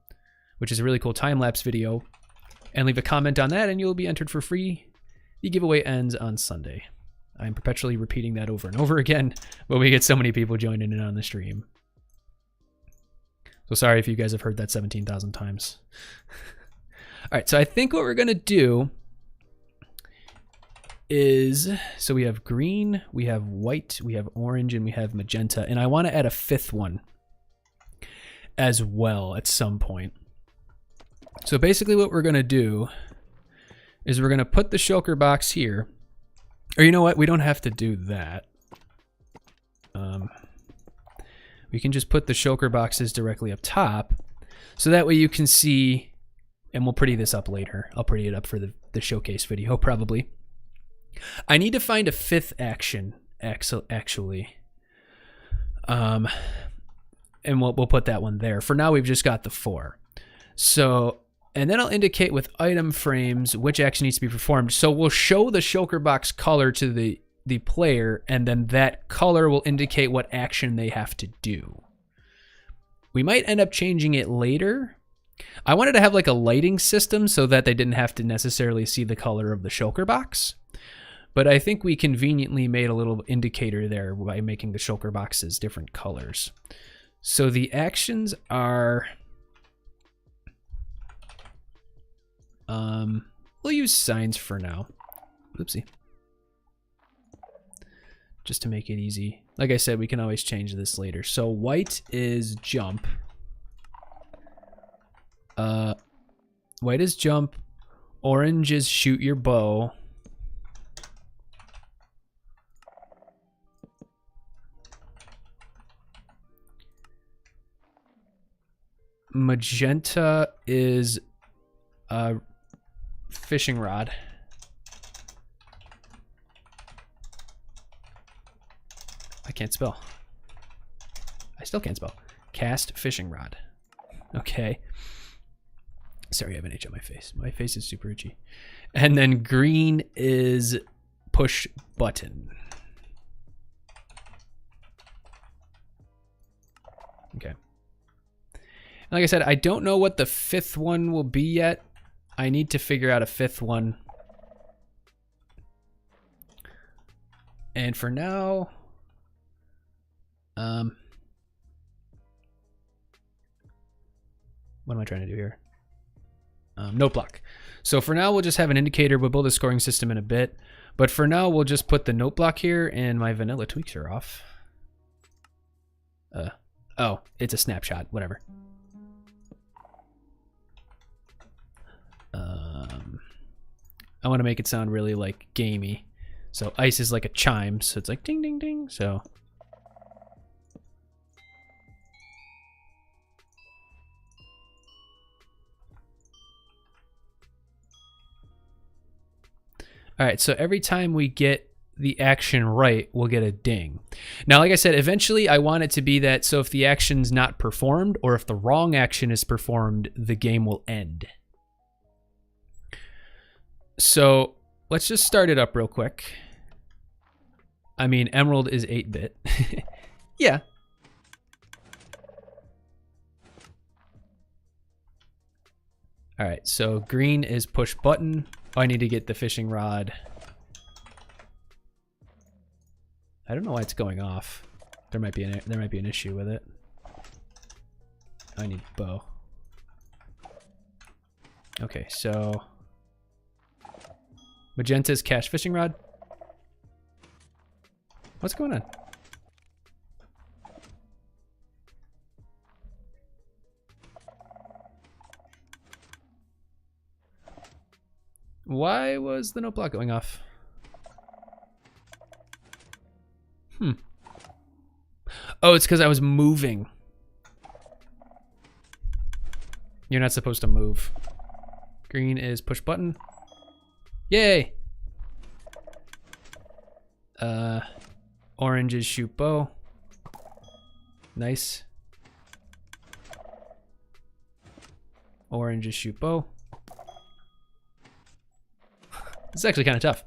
which is a really cool time-lapse video, and leave a comment on that, and you'll be entered for free. The giveaway ends on Sunday. I'm perpetually repeating that over and over again, but we get so many people joining in on the stream. So sorry if you guys have heard that 17,000 times. All right, so I think what we're going to do is, so we have green, we have white, we have orange, and we have magenta, and I want to add a 5th one as well at some point. So basically what we're going to do is we're going to put the shulker box here. Or you know what? We don't have to do that. We can just put the shulker boxes directly up top. So that way you can see, and we'll pretty this up later. I'll pretty it up for the showcase video, probably. I need to find a 5th action, actually. And we'll put that one there. For now, we've just got the 4. So... and then I'll indicate with item frames which action needs to be performed. So we'll show the shulker box color to the the player, and then that color will indicate what action they have to do. We might end up changing it later. I wanted to have like a lighting system so that they didn't have to necessarily see the color of the shulker box. But I think we conveniently made a little indicator there by making the shulker boxes different colors. So the actions are... we'll use signs for now. Oopsie. Just to make it easy. Like I said, we can always change this later. So white is jump. White is jump. Orange is shoot your bow. Magenta is fishing rod. I can't spell. I still can't spell. Cast fishing rod. Okay. Sorry, I have an itch on my face. My face is super itchy. And then green is push button. Okay. And like I said, I don't know what the fifth one will be yet. I need to figure out a fifth one. And for now... what am I trying to do here? Note block. So for now, we'll just have an indicator. We'll build a scoring system in a bit. But for now, we'll just put the note block here, and my vanilla tweaks are off. Oh, it's a snapshot. Whatever. I want to make it sound really like gamey. So ice is like a chime, so it's like ding, ding, ding. So... all right, so every time we get the action right, we'll get a ding. Now, like I said, eventually I want it to be that, so if the action's not performed, or if the wrong action is performed, the game will end. So let's just start it up real quick. I mean, Emerald is 8-bit. Yeah. All right, so green is push button. Oh, I need to get the fishing rod. I don't know why it's going off. There might be an issue with it. I need bow. Okay, so magenta's cash fishing rod. What's going on? Why was the note block going off? Oh, it's because I was moving. You're not supposed to move. Green is push button. Yay! Orange is shoot bow. Nice. Orange is shoot bow. This is actually kind of tough.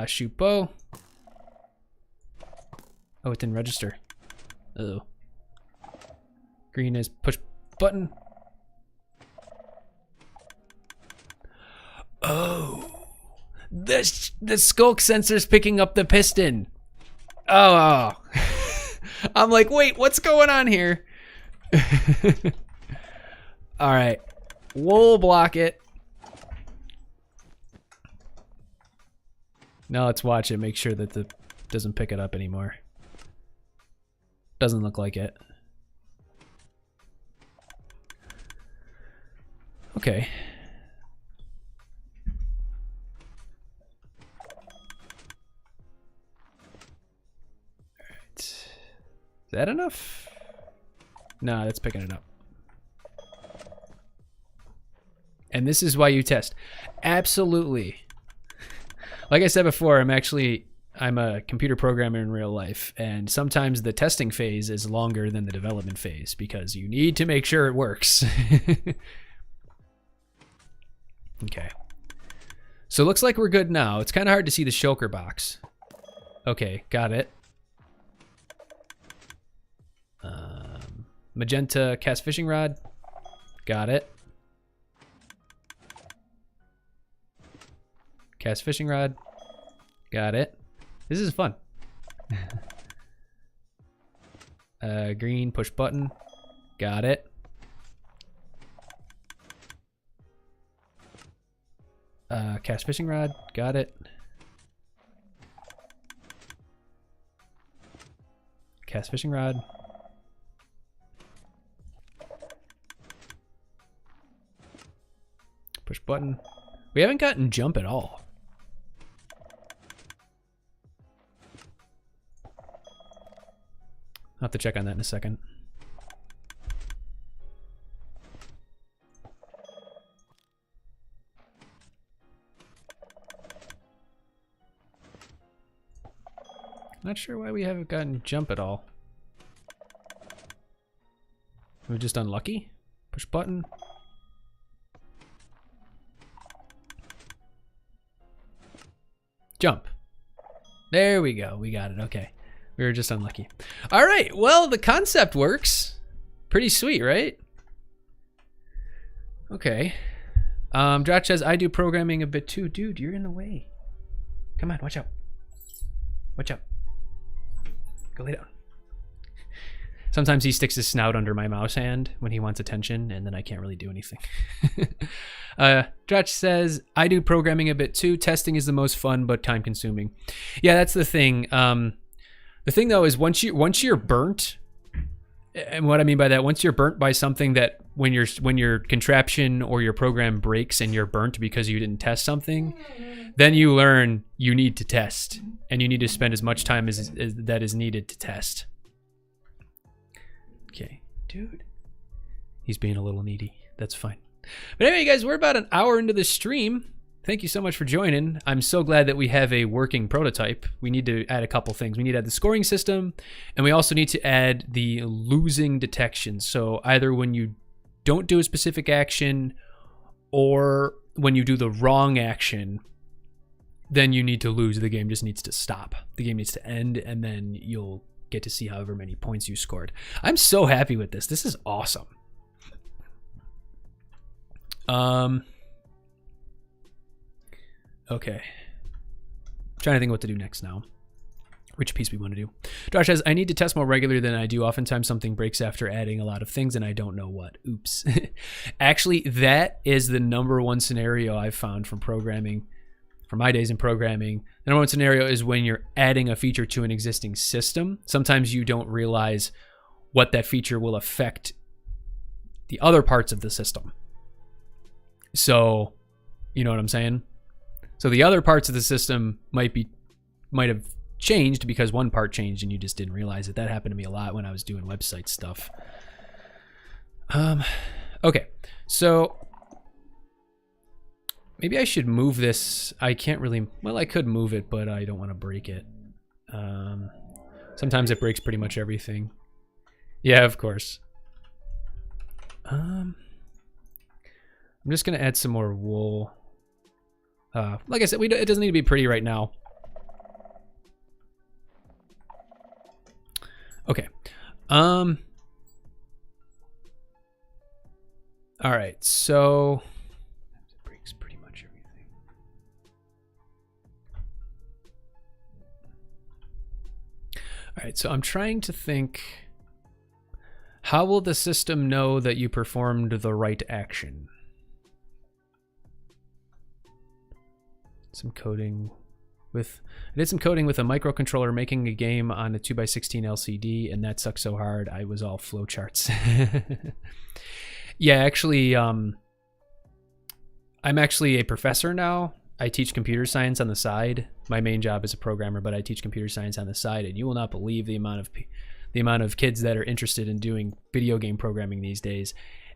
Shoot bow. Oh, it didn't register. Uh-oh. Green is push button. Oh. The Sculk sensor's picking up the piston. Oh. I'm like, wait, what's going on here? All right. We'll block it. Now let's watch it, make sure that it doesn't pick it up anymore. Doesn't look like it. Okay. Alright. Is that enough? No, that's picking it up. And this is why you test. Absolutely. Like I said before, I'm a computer programmer in real life, and sometimes the testing phase is longer than the development phase because you need to make sure it works. Okay. So it looks like we're good now. It's kind of hard to see the shulker box. Okay, got it. Magenta cast fishing rod. Got it. Cast fishing rod. Got it. This is fun. Green push button. Got it. Cast fishing rod. Got it. Cast fishing rod. Push button. We haven't gotten jump at all. I'll have to check on that in a second. Not sure why we haven't gotten jump at all. We're just unlucky. Push button. Jump. There we go. We got it. Okay. We were just unlucky. All right. Well, the concept works. Pretty sweet, right? Okay. Dratch says, I do programming a bit too. Dude, you're in the way. Come on, watch out. Watch out. Go lay down. Sometimes he sticks his snout under my mouse hand when he wants attention, and then I can't really do anything. Dratch says, I do programming a bit too. Testing is the most fun, but time consuming. Yeah, that's the thing. The thing though is once you're burnt, and what I mean by that, once you're burnt by something that when your contraption or your program breaks and you're burnt because you didn't test something, then you learn you need to test, and you need to spend as much time as that is needed to test. Okay, dude. He's being a little needy. That's fine. But anyway, guys, we're about an hour into the stream. Thank you so much for joining. I'm so glad that we have a working prototype. We need to add a couple things. We need to add the scoring system, and we also need to add the losing detection. So either when you don't do a specific action or when you do the wrong action, then you need to lose. The game just needs to stop. The game needs to end, and then you'll get to see however many points you scored. I'm so happy with this. This is awesome. Okay. I'm trying to think what to do next now. Which piece we want to do. Josh says, I need to test more regularly than I do. Oftentimes something breaks after adding a lot of things and I don't know what. Oops. Actually, that is the number one scenario I've found from programming, from my days in programming. The number one scenario is when you're adding a feature to an existing system. Sometimes you don't realize what that feature will affect the other parts of the system. So, you know what I'm saying? So the other parts of the system might have changed because one part changed and you just didn't realize it. That happened to me a lot when I was doing website stuff. Okay, so maybe I should move this. I can't really, well, I could move it, but I don't want to break it. Sometimes it breaks pretty much everything. Yeah, of course. I'm just gonna add some more wool. Like I said, it doesn't need to be pretty right now. Okay. All right, so it breaks pretty much everything. All right, so I'm trying to think, how will the system know that you performed the right action? Some coding with, I did some coding with a microcontroller making a game on a 2x16 LCD, and that sucked so hard I was all flowcharts. Yeah, actually, I'm actually a professor now. I teach computer science on the side. My main job is a programmer, but I teach computer science on the side, and you will not believe the amount of kids that are interested in doing video game programming these days.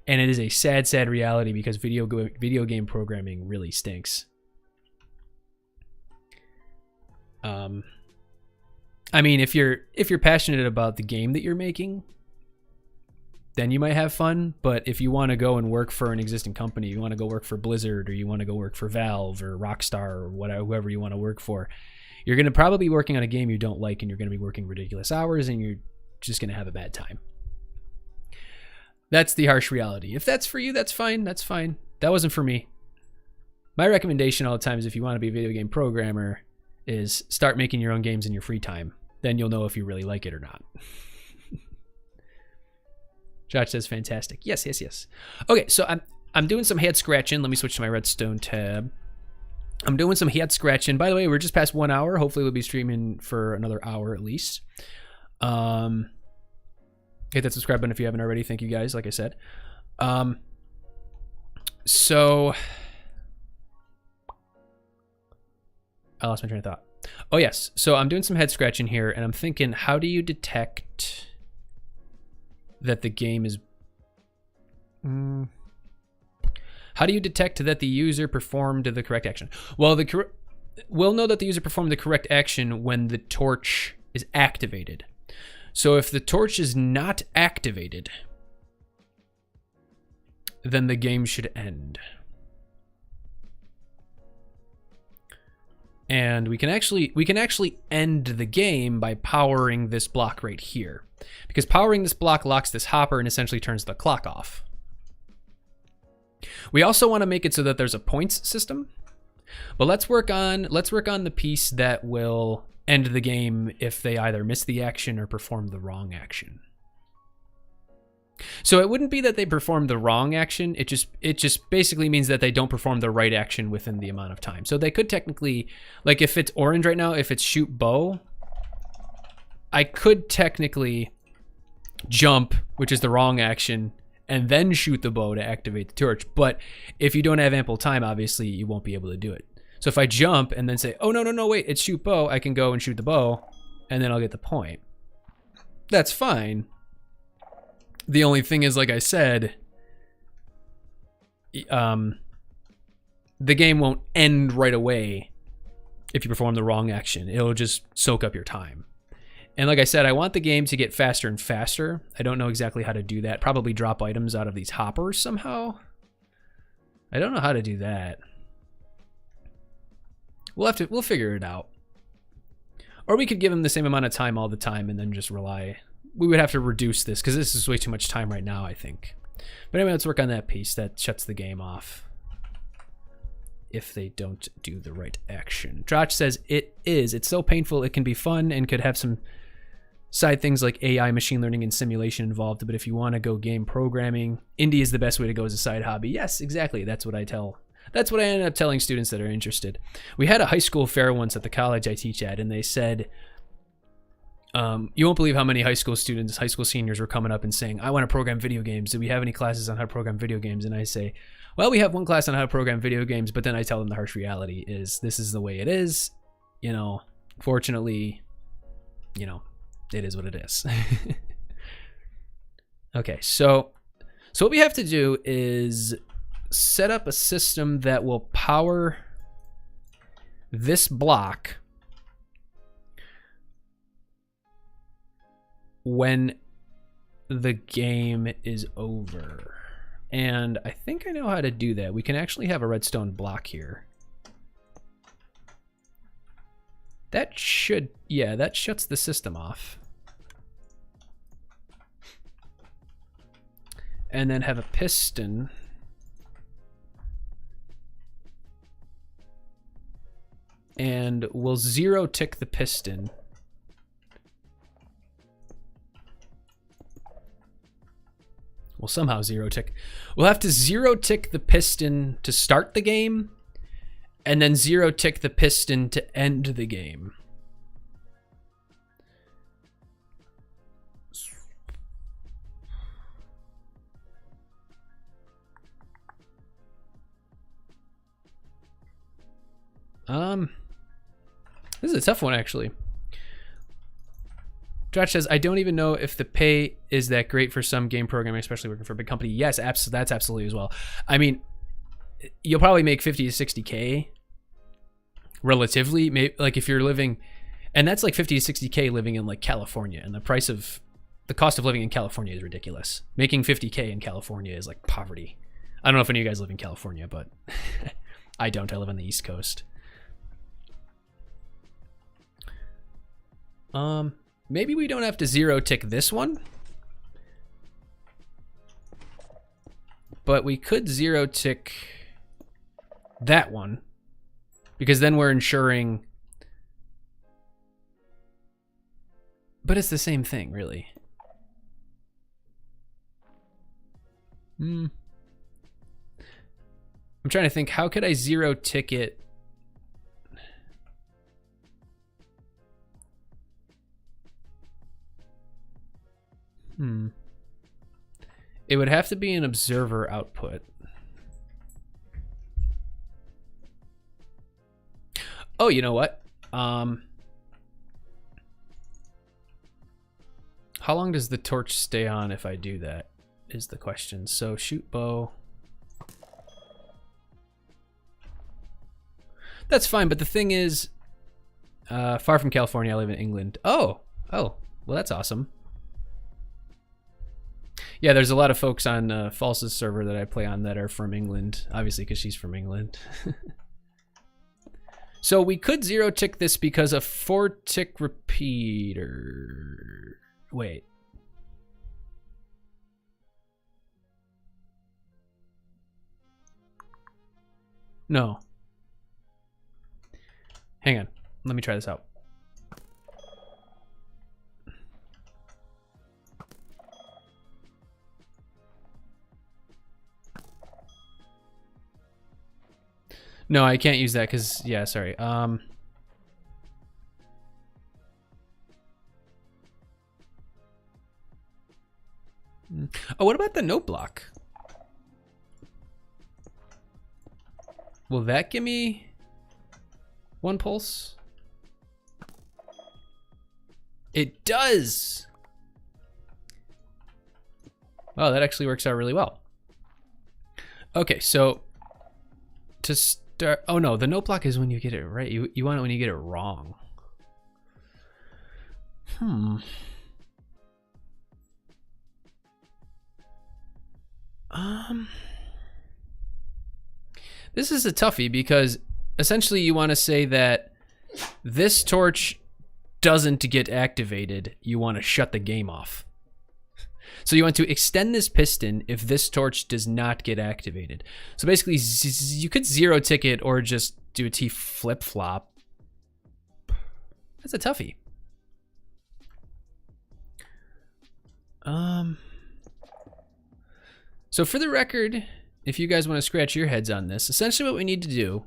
And it is a sad, sad reality because video game programming really stinks. I mean, if you're passionate about the game that you're making, then you might have fun. But if you want to go and work for an existing company, you want to go work for Blizzard, or you want to go work for Valve or Rockstar or whatever, whoever you want to work for, you're going to probably be working on a game you don't like, and you're going to be working ridiculous hours, and you're just going to have a bad time. That's the harsh reality. If that's for you, that's fine. That's fine. That wasn't for me. My recommendation all the time is, if you want to be a video game programmer, is start making your own games in your free time. Then you'll know if you really like it or not. Josh says fantastic. Yes, yes, yes. Okay, so I'm doing some head scratching. Let me switch to my Redstone tab. I'm doing some head scratching. By the way, we're just past 1 hour. Hopefully we'll be streaming for another hour at least. Hit that subscribe button if you haven't already. Thank you guys, like I said. So I lost my train of thought. Oh yes, so I'm doing some head scratching here, and I'm thinking, how do you detect that the game is... How do you detect that the user performed the correct action? Well, we'll know that the user performed the correct action when the torch is activated. So if the torch is not activated, then the game should end. And we can actually end the game by powering this block right here, because powering this block locks this hopper and essentially turns the clock off. We also want to make it so that there's a points system, but let's work on the piece that will end the game if they either miss the action or perform the wrong action. So it wouldn't be that they perform the wrong action. It just basically means that they don't perform the right action within the amount of time. So they could technically, like if it's orange right now, if it's shoot bow, I could technically jump, which is the wrong action, and then shoot the bow to activate the torch. But if you don't have ample time, obviously you won't be able to do it. So if I jump and then say, oh no, wait, it's shoot bow, I can go and shoot the bow, and then I'll get the point. That's fine. The only thing is, like I said, the game won't end right away if you perform the wrong action. It'll just soak up your time. And like I said, I want the game to get faster and faster. I don't know exactly how to do that. Probably drop items out of these hoppers somehow. I don't know how to do that. We'll figure it out. Or we could give them the same amount of time all the time and then just rely. We would have to reduce this because this is way too much time right now, I think. But anyway, let's work on that piece that shuts the game off if they don't do the right action. Drach says it's so painful it can be fun and could have some side things like AI, machine learning, and simulation involved. But if you want to go game programming, indie is the best way to go as a side hobby. Yes, exactly. That's what I end up telling students that are interested. We had a high school fair once at the college I teach at, and they said, you won't believe how many high school seniors were coming up and saying, I want to program video games. Do we have any classes on how to program video games? And I say, well, we have one class on how to program video games, but then I tell them the harsh reality is this is the way it is. You know, fortunately, you know, it is what it is. Okay, so what we have to do is set up a system that will power this block when the game is over. And I think I know how to do that. We can actually have a redstone block here. That shuts the system off. And then have a piston. And we'll zero tick the piston. We'll somehow zero tick. We'll have to zero tick the piston to start the game, and then zero tick the piston to end the game. This is a tough one, actually. Josh says, I don't even know if the pay is that great for some game programming, especially working for a big company. Yes, that's absolutely as well. I mean, you'll probably make 50 to 60K relatively, maybe, like if you're living, and that's like 50 to 60K living in like California, and the price of the cost of living in California is ridiculous. Making 50K in California is like poverty. I don't know if any of you guys live in California, but I don't. I live on the East Coast. Maybe we don't have to zero tick this one, but we could zero tick that one, because then we're ensuring, but it's the same thing, really. I'm trying to think, how could I zero tick it? It would have to be an observer output. Oh, you know what? How long does the torch stay on if I do that is the question. So shoot bow. That's fine, but the thing is, far from California, I live in England. Oh, well, that's awesome. Yeah, there's a lot of folks on False's server that I play on that are from England, obviously because she's from England. So we could zero tick this because a 4-tick repeater. Wait. No. Hang on. Let me try this out. No, I can't use that because, yeah, sorry. Oh, what about the note block? Will that give me 1 pulse? It does! Wow, that actually works out really well. Okay, so to start, oh no, the note block is when you get it right. You want it when you get it wrong. This is a toughie because essentially you want to say that this torch doesn't get activated. You want to shut the game off. So you want to extend this piston if this torch does not get activated. So basically you could zero tick it or just do a T flip flop. That's a toughie. So for the record, if you guys want to scratch your heads on this, essentially what we need to do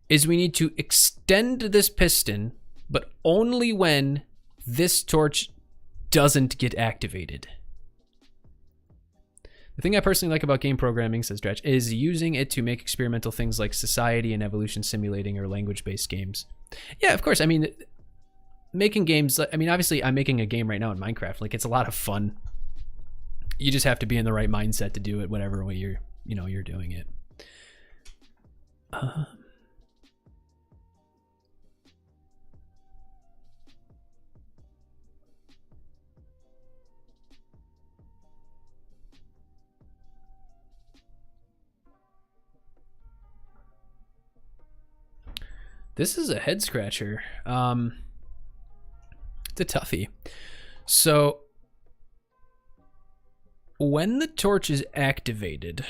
is we need to extend this piston, but only when this torch doesn't get activated. The thing I personally like about game programming, says Dretch, is using it to make experimental things like society and evolution simulating or language-based games. Yeah, of course. I mean, making games, I mean, obviously I'm making a game right now in Minecraft. Like, it's a lot of fun. You just have to be in the right mindset to do it whatever way you're doing it. This is a head scratcher. It's a toughie. So when the torch is activated,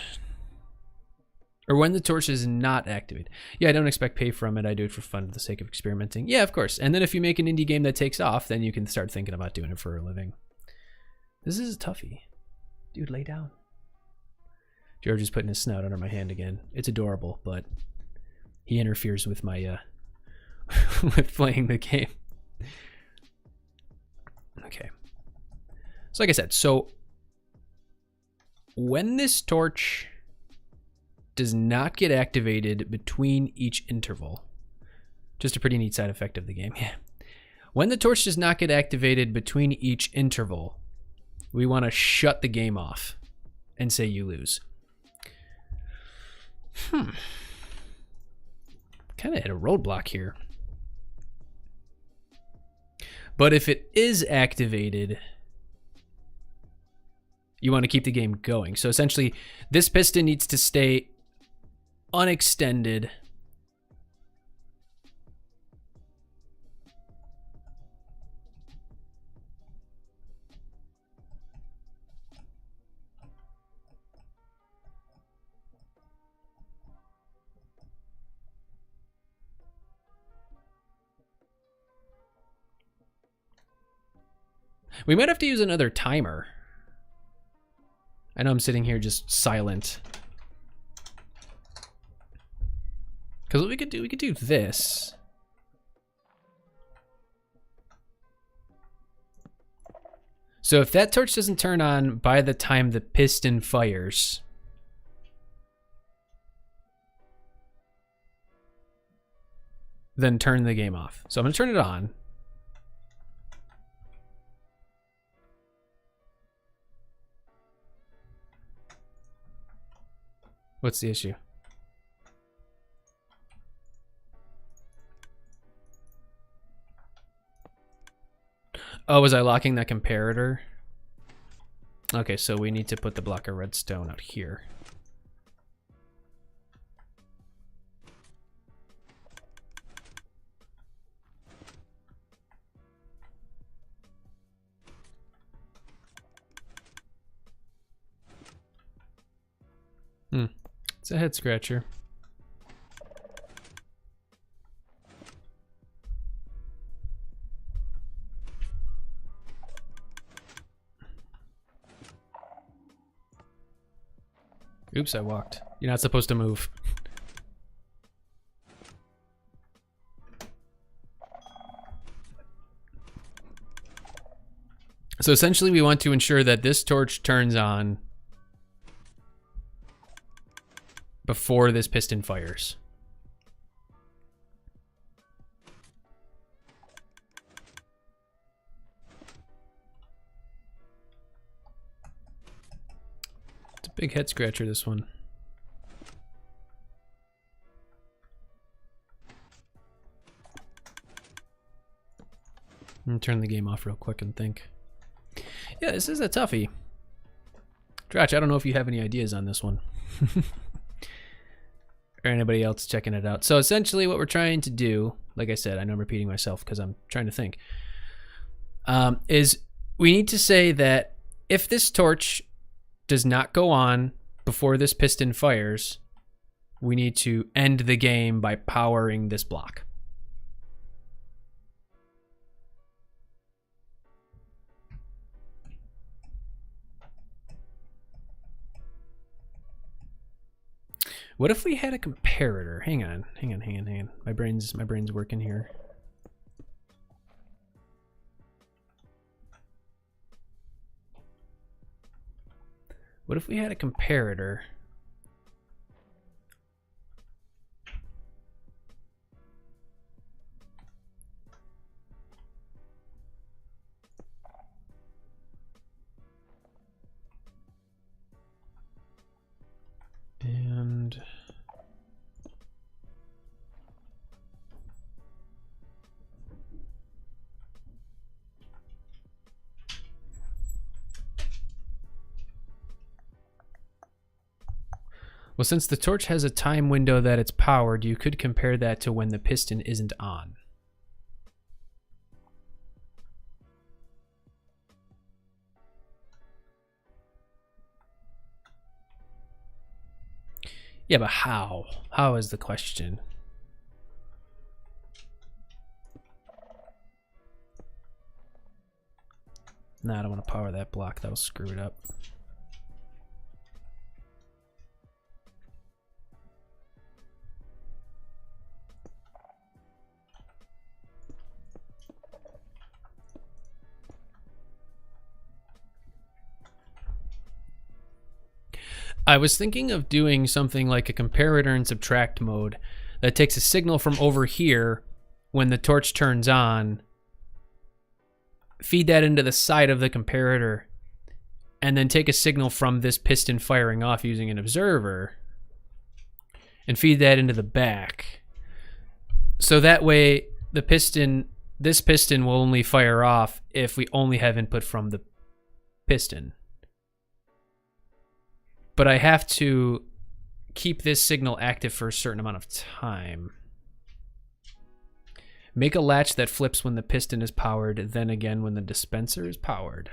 or when the torch is not activated, yeah, I don't expect pay from it. I do it for fun for the sake of experimenting. Yeah, of course. And then if you make an indie game that takes off, then you can start thinking about doing it for a living. This is a toughie. Dude, lay down. George is putting his snout under my hand again. It's adorable, but he interferes with my with playing the game. Okay. So like I said, so when this torch does not get activated between each interval, just a pretty neat side effect of the game. Yeah. When the torch does not get activated between each interval, we want to shut the game off and say you lose. Kind of hit a roadblock here. But if it is activated, You want to keep the game going. So essentially, this piston needs to stay unextended. We might have to use another timer. I know I'm sitting here just silent. Because what we could do this. So if that torch doesn't turn on by the time the piston fires, then turn the game off. So I'm gonna turn it on. What's the issue? Oh, was I locking that comparator? Okay, so we need to put the block of redstone out here. It's a head scratcher. Oops, I walked. You're not supposed to move. So essentially we want to ensure that this torch turns on before this piston fires. It's a big head scratcher, this one. I'm gonna turn the game off real quick and think. Yeah, this is a toughie. Dratch, I don't know if you have any ideas on this one. Or anybody else checking it out. So essentially what we're trying to do, like I said, I know I'm repeating myself because I'm trying to think, is we need to say that if this torch does not go on before this piston fires, we need to end the game by powering this block. What if we had a comparator? Hang on. My brain's working here. What if we had a comparator? And well, since the torch has a time window that it's powered, you could compare that to when the piston isn't on. Yeah, but how? How is the question? Nah, I don't want to power that block. That'll screw it up. I was thinking of doing something like a comparator and subtract mode that takes a signal from over here when the torch turns on, feed that into the side of the comparator, and then take a signal from this piston firing off using an observer and feed that into the back. So that way this piston will only fire off if we only have input from the piston. but I have to keep this signal active for a certain amount of time. Make a latch that flips when the piston is powered, then again when the dispenser is powered.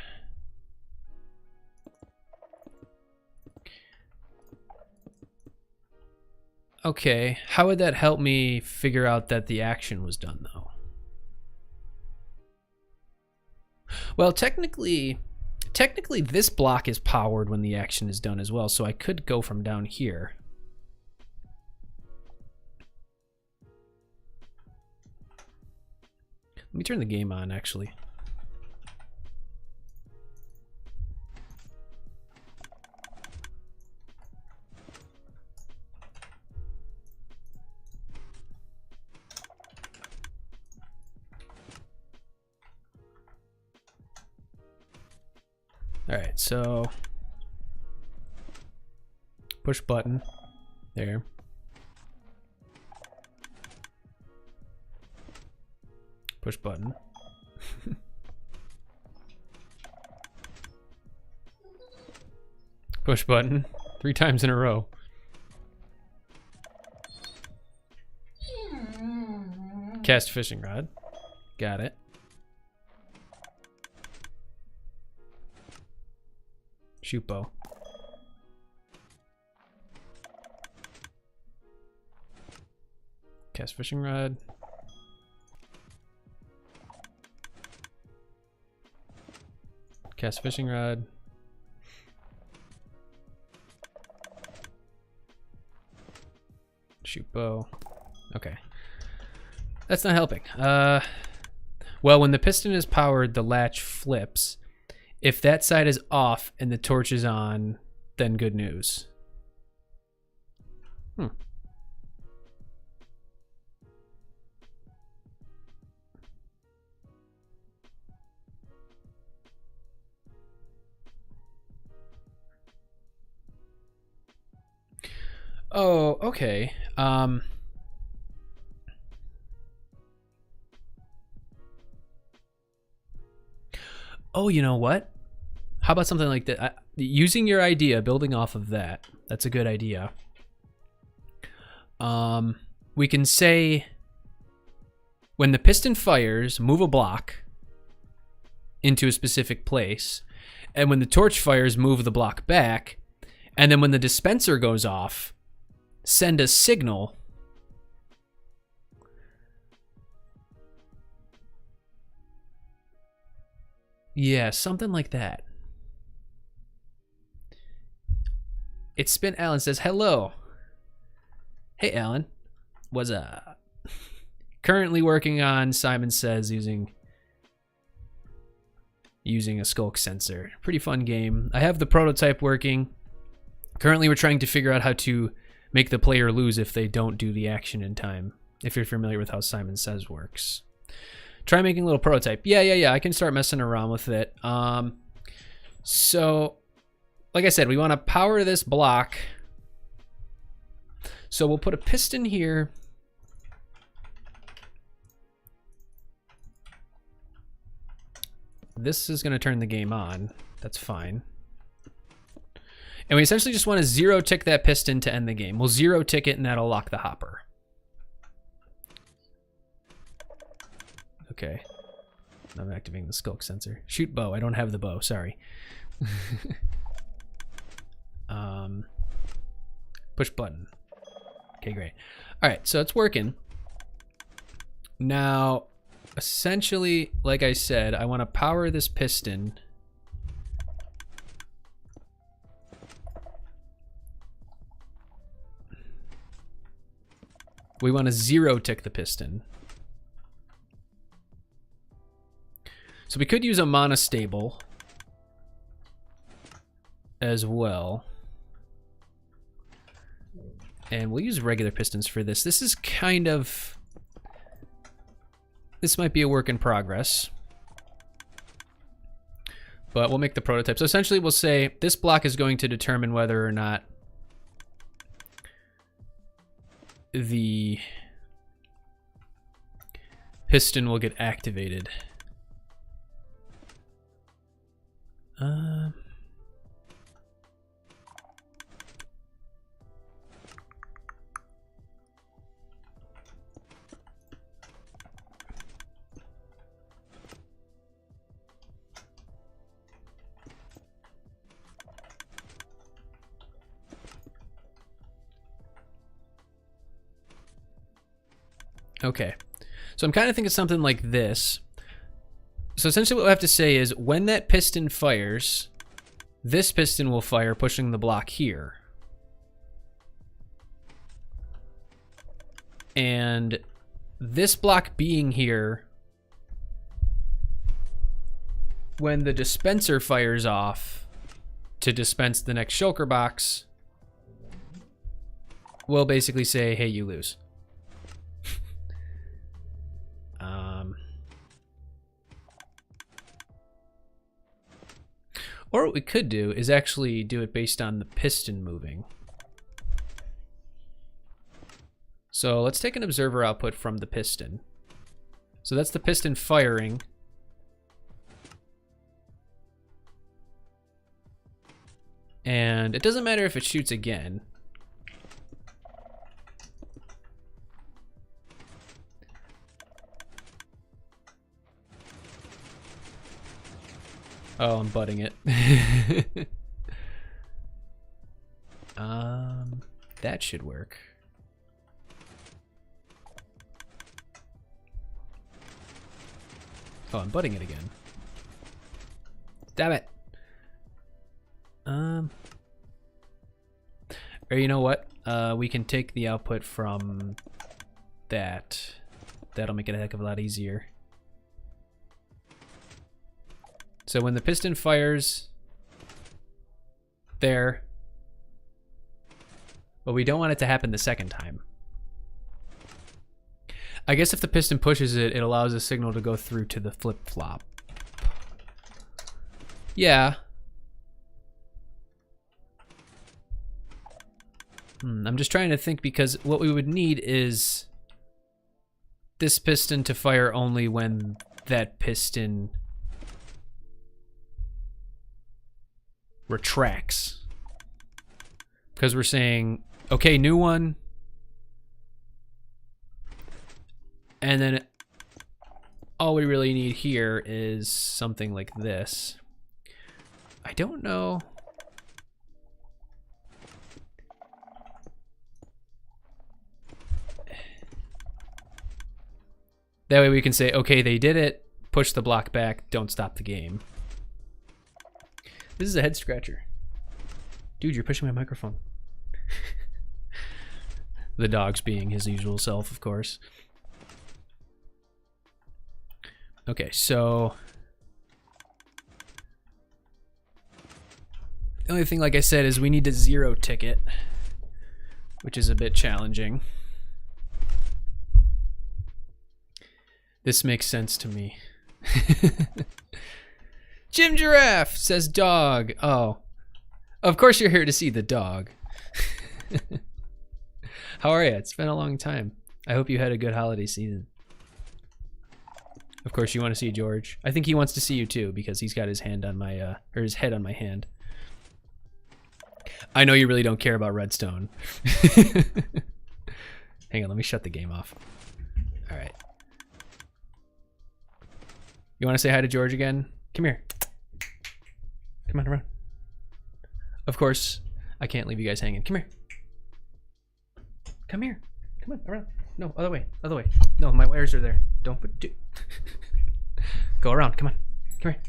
Okay, how would that help me figure out that the action was done, though? Well, technically this block is powered when the action is done as well, so I could go from down here. Let me turn the game on, actually. All right, so push button there. Push button. Push button 3 times in a row. Cast fishing rod. Got it. Shoot bow. Cast fishing rod. Cast fishing rod. Shoot bow. Okay. That's not helping. Well, when the piston is powered, the latch flips. If that side is off and the torch is on, then good news. Oh, okay. Oh, you know what? How about something like that? Using your idea, building off of that. That's a good idea. We can say when the piston fires, move a block into a specific place. And when the torch fires, move the block back. And then when the dispenser goes off, send a signal. Yeah, something like that. It's Spin Alan says, hello. Hey, Alan. What's up? Currently working on, Simon says, using a Sculk sensor. Pretty fun game. I have the prototype working. Currently, we're trying to figure out how to make the player lose if they don't do the action in time, if you're familiar with how Simon Says works. Try making a little prototype. Yeah, I can start messing around with it. So, like I said, we want to power this block. So we'll put a piston here. This is going to turn the game on. That's fine. And we essentially just want to 0-tick that piston to end the game. We'll 0-tick it and that'll lock the hopper. Okay. I'm activating the Sculk sensor. Shoot bow. I don't have the bow. Sorry. Push button. Okay, great. All right, so it's working. Now, essentially, like I said, I want to power this piston. We want to 0-tick the piston. So we could use a monostable as well. And we'll use regular pistons for this. This is kind of... This might be a work in progress. But we'll make the prototype. So essentially we'll say this block is going to determine whether or not the piston will get activated. Okay. So I'm kind of thinking something like this. So essentially what we have to say is when that piston fires, this piston will fire, pushing the block here. And this block being here, when the dispenser fires off to dispense the next shulker box, we'll basically say, hey, you lose. Or what we could do is actually do it based on the piston moving. So let's take an observer output from the piston. So that's the piston firing. And it doesn't matter if it shoots again. Oh, I'm butting it. That should work. Oh, I'm butting it again. Damn it. Or you know what? We can take the output from that. That'll make it a heck of a lot easier. So when the piston fires there, but we don't want it to happen the second time. I guess if the piston pushes it, it allows the signal to go through to the flip-flop. Yeah. I'm just trying to think, because what we would need is this piston to fire only when that piston retracts. Because we're saying, okay, new one. And then all we really need here is something like this. I don't know. That way we can say, okay, they did it, push the block back, don't stop the game. This is a head scratcher. Dude, you're pushing my microphone. The dog's being his usual self, of course. Okay, so the only thing, like I said, is we need to zero ticket, which is a bit challenging. This makes sense to me. Jim Giraffe says dog. Oh, of course you're here to see the dog. How are you? It's been a long time. I hope you had a good holiday season. Of course you want to see George. I think he wants to see you too, because he's got his hand on my, or his head on my hand. I know you really don't care about Redstone. Hang on, let me shut the game off. All right. You want to say hi to George again? Come here. Come on around. Of course, I can't leave you guys hanging. Come here. Come here. Come on, around. No, other way. Other way. No, my wires are there. Don't put two. Go around. Come on. Come here.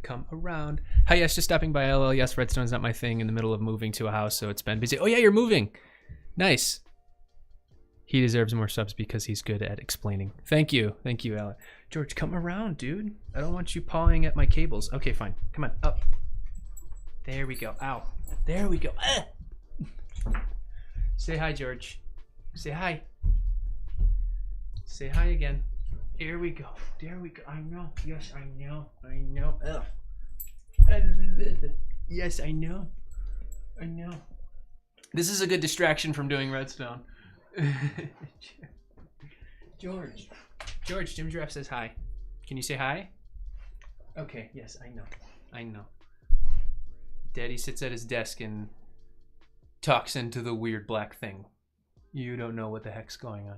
Come around. Hi, yes, just stopping by. LL. Yes, Redstone's not my thing. In the middle of moving to a house, so it's been busy. Oh yeah, you're moving. Nice. He deserves more subs because he's good at explaining. Thank you. Thank you, Alan. George, come around, dude. I don't want you pawing at my cables. Okay, fine. Come on, up. There we go. Ow. There we go. Ah! Say hi, George. Say hi. Say hi again. There we go. There we go. I know. Yes, I know. I know. Ugh. Yes, I know. I know. This is a good distraction from doing Redstone. George. George, Jim Giraffe says hi. Can you say hi? Okay, yes, I know. I know. Daddy sits at his desk and talks into the weird black thing. You don't know what the heck's going on.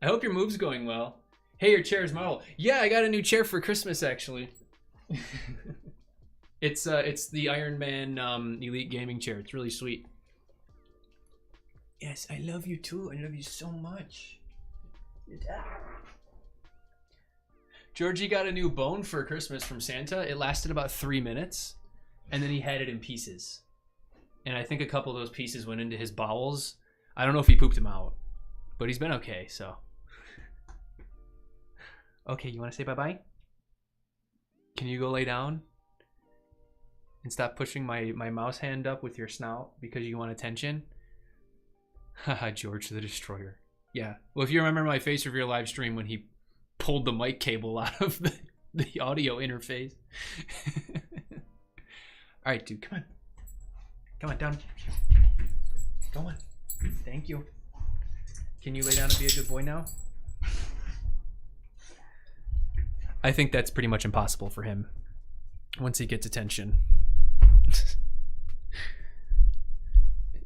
I hope your move's going well. Hey, your chair's model. Yeah, I got a new chair for Christmas, actually. It's the Iron Man Elite Gaming Chair. It's really sweet. Yes, I love you too. I love you so much. Georgie got a new bone for Christmas from Santa. It lasted about 3 minutes, and then he had it in pieces. And I think a couple of those pieces went into his bowels. I don't know if he pooped them out, but he's been okay, so. Okay, you want to say bye-bye? Can you go lay down? And stop pushing my mouse hand up with your snout because you want attention? Haha, George the Destroyer. Yeah. Well, if you remember my face reveal live stream when he pulled the mic cable out of the audio interface. All right, dude, come on. Come on, down. Go on. Thank you. Can you lay down and be a good boy now? I think that's pretty much impossible for him once he gets attention.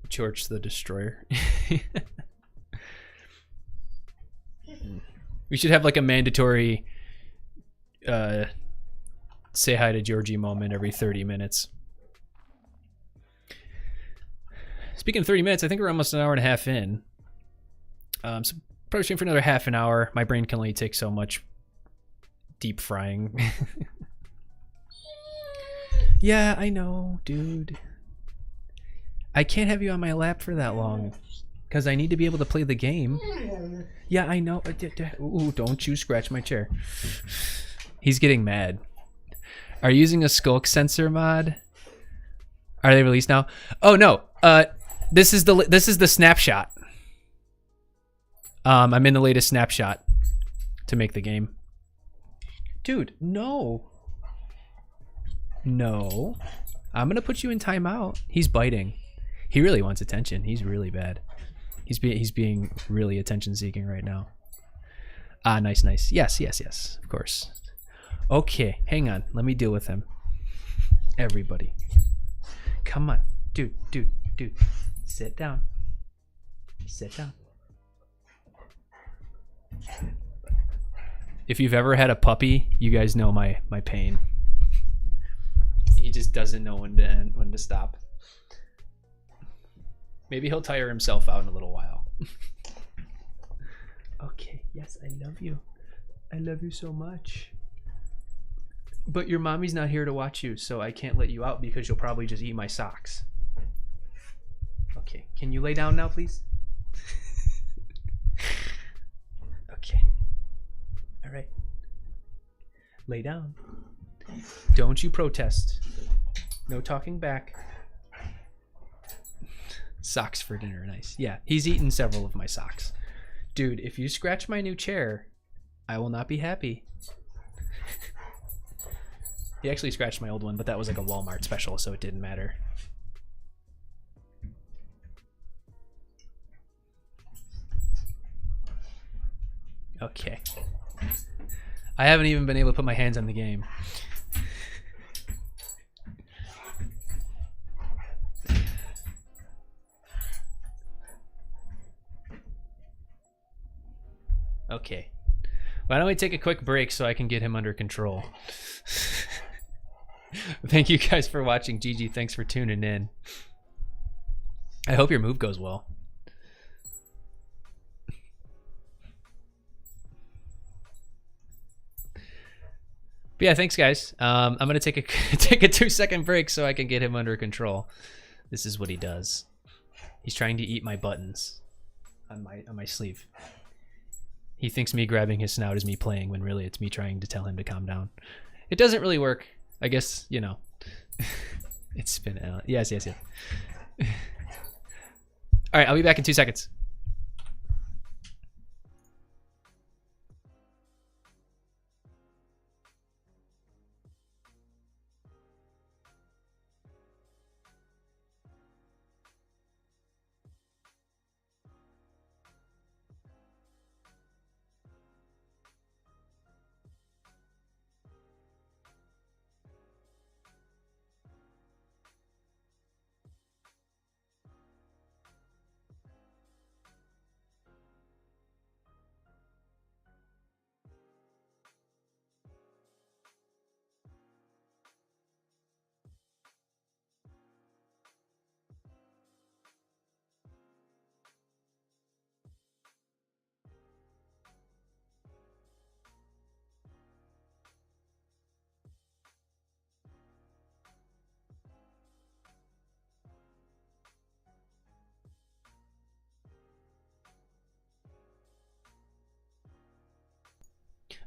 George the Destroyer. We should have like a mandatory say hi to Georgie moment every 30 minutes. Speaking of 30 minutes, I think we're almost an hour and a half in. So probably shooting for another half an hour. My brain can only take so much deep frying. Yeah, I know, dude. I can't have you on my lap for that long because I need to be able to play the game. Yeah, I know. Ooh, don't you scratch my chair. He's getting mad. Are you using a Sculk sensor mod? Are they released now? Oh no. This is the snapshot. I'm in the latest snapshot to make the game. Dude, no. No. I'm gonna put you in timeout. He's biting. He really wants attention. He's really bad. He's being really attention seeking right now. Ah, nice, nice. Yes, yes, yes. Of course. Okay, hang on. Let me deal with him. Everybody. Come on. Dude. Sit down. Sit down. If you've ever had a puppy, you guys know my pain. He just doesn't know when to stop. Maybe he'll tire himself out in a little while. Okay, yes, I love you. I love you so much. But your mommy's not here to watch you, so I can't let you out because you'll probably just eat my socks. Okay, can you lay down now, please? Okay. All right. Lay down. Don't you protest. No talking back. Socks for dinner, nice. Yeah, he's eaten several of my socks. Dude, if you scratch my new chair, I will not be happy. He actually scratched my old one, but that was like a Walmart special, so it didn't matter. Okay. I haven't even been able to put my hands on the game. Okay. Why don't we take a quick break so I can get him under control? Thank you guys for watching. GG, thanks for tuning in. I hope your move goes well. But yeah, thanks guys. I'm gonna take a 2-second break so I can get him under control. This is what he does. He's trying to eat my buttons on my sleeve. He thinks me grabbing his snout is me playing when really it's me trying to tell him to calm down. It doesn't really work. I guess, you know. It's been yes. All right, I'll be back in 2 seconds.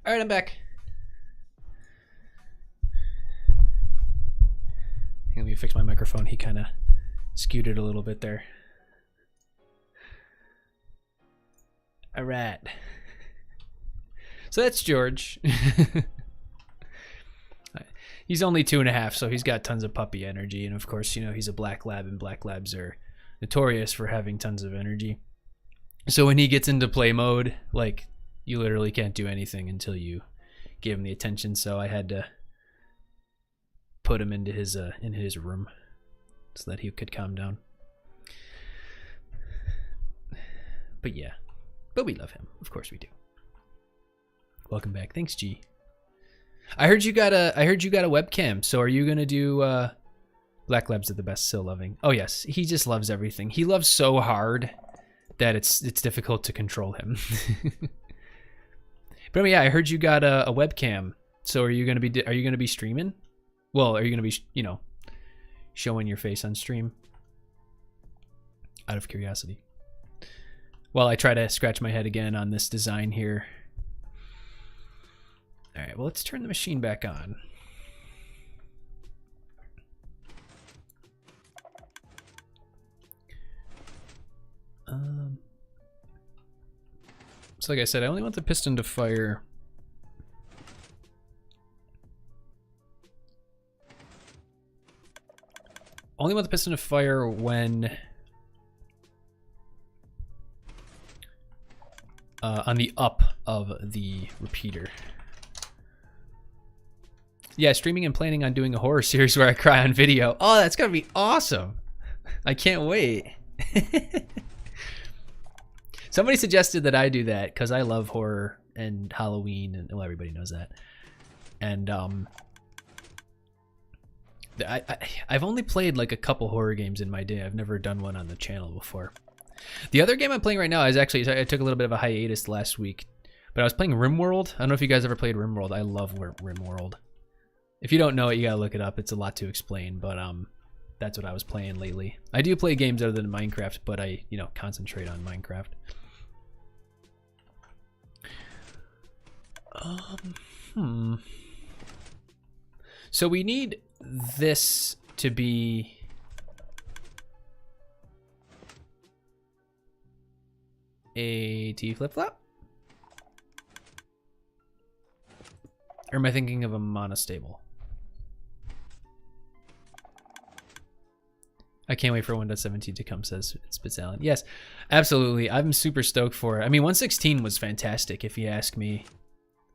All right, I'm back. Let me fix my microphone. He kind of skewed it a little bit there. All right. So that's George. He's only 2.5, so he's got tons of puppy energy. And of course, you know, he's a black lab, and black labs are notorious for having tons of energy. So when he gets into play mode, like, you literally can't do anything until you give him the attention. So I had to put him into his room so that he could calm down. But yeah, but we love him. Of course we do. Welcome back. Thanks, G. I heard you got a webcam. So are you gonna do Black Labs are the best, still loving? Oh yes, he just loves everything. He loves so hard that it's difficult to control him. But yeah, I heard you got a webcam. So are you gonna be streaming? Well, are you gonna be, you know, showing your face on stream? Out of curiosity. While I try to scratch my head again on this design here. All right, well, let's turn the machine back on. So like I said, I only want the piston to fire when on the up of the repeater. Yeah, streaming and planning on doing a horror series where I cry on video. Oh, that's gonna be awesome. I can't wait. Somebody suggested that I do that because I love horror and Halloween, and well, everybody knows that. And I've only played like a couple horror games in my day. I've never done one on the channel before. The other game I'm playing right now is actually, I took a little bit of a hiatus last week, but I was playing RimWorld. I don't know if you guys ever played RimWorld. I love RimWorld. If you don't know it, you gotta look it up. It's a lot to explain, but that's what I was playing lately. I do play games other than Minecraft, but I, you know, concentrate on Minecraft. So we need this to be a T flip-flop? Or am I thinking of a monostable? I can't wait for 1.17 to come, says Spitz Allen. Yes, absolutely. I'm super stoked for it. I mean, 1.16 was fantastic, if you ask me.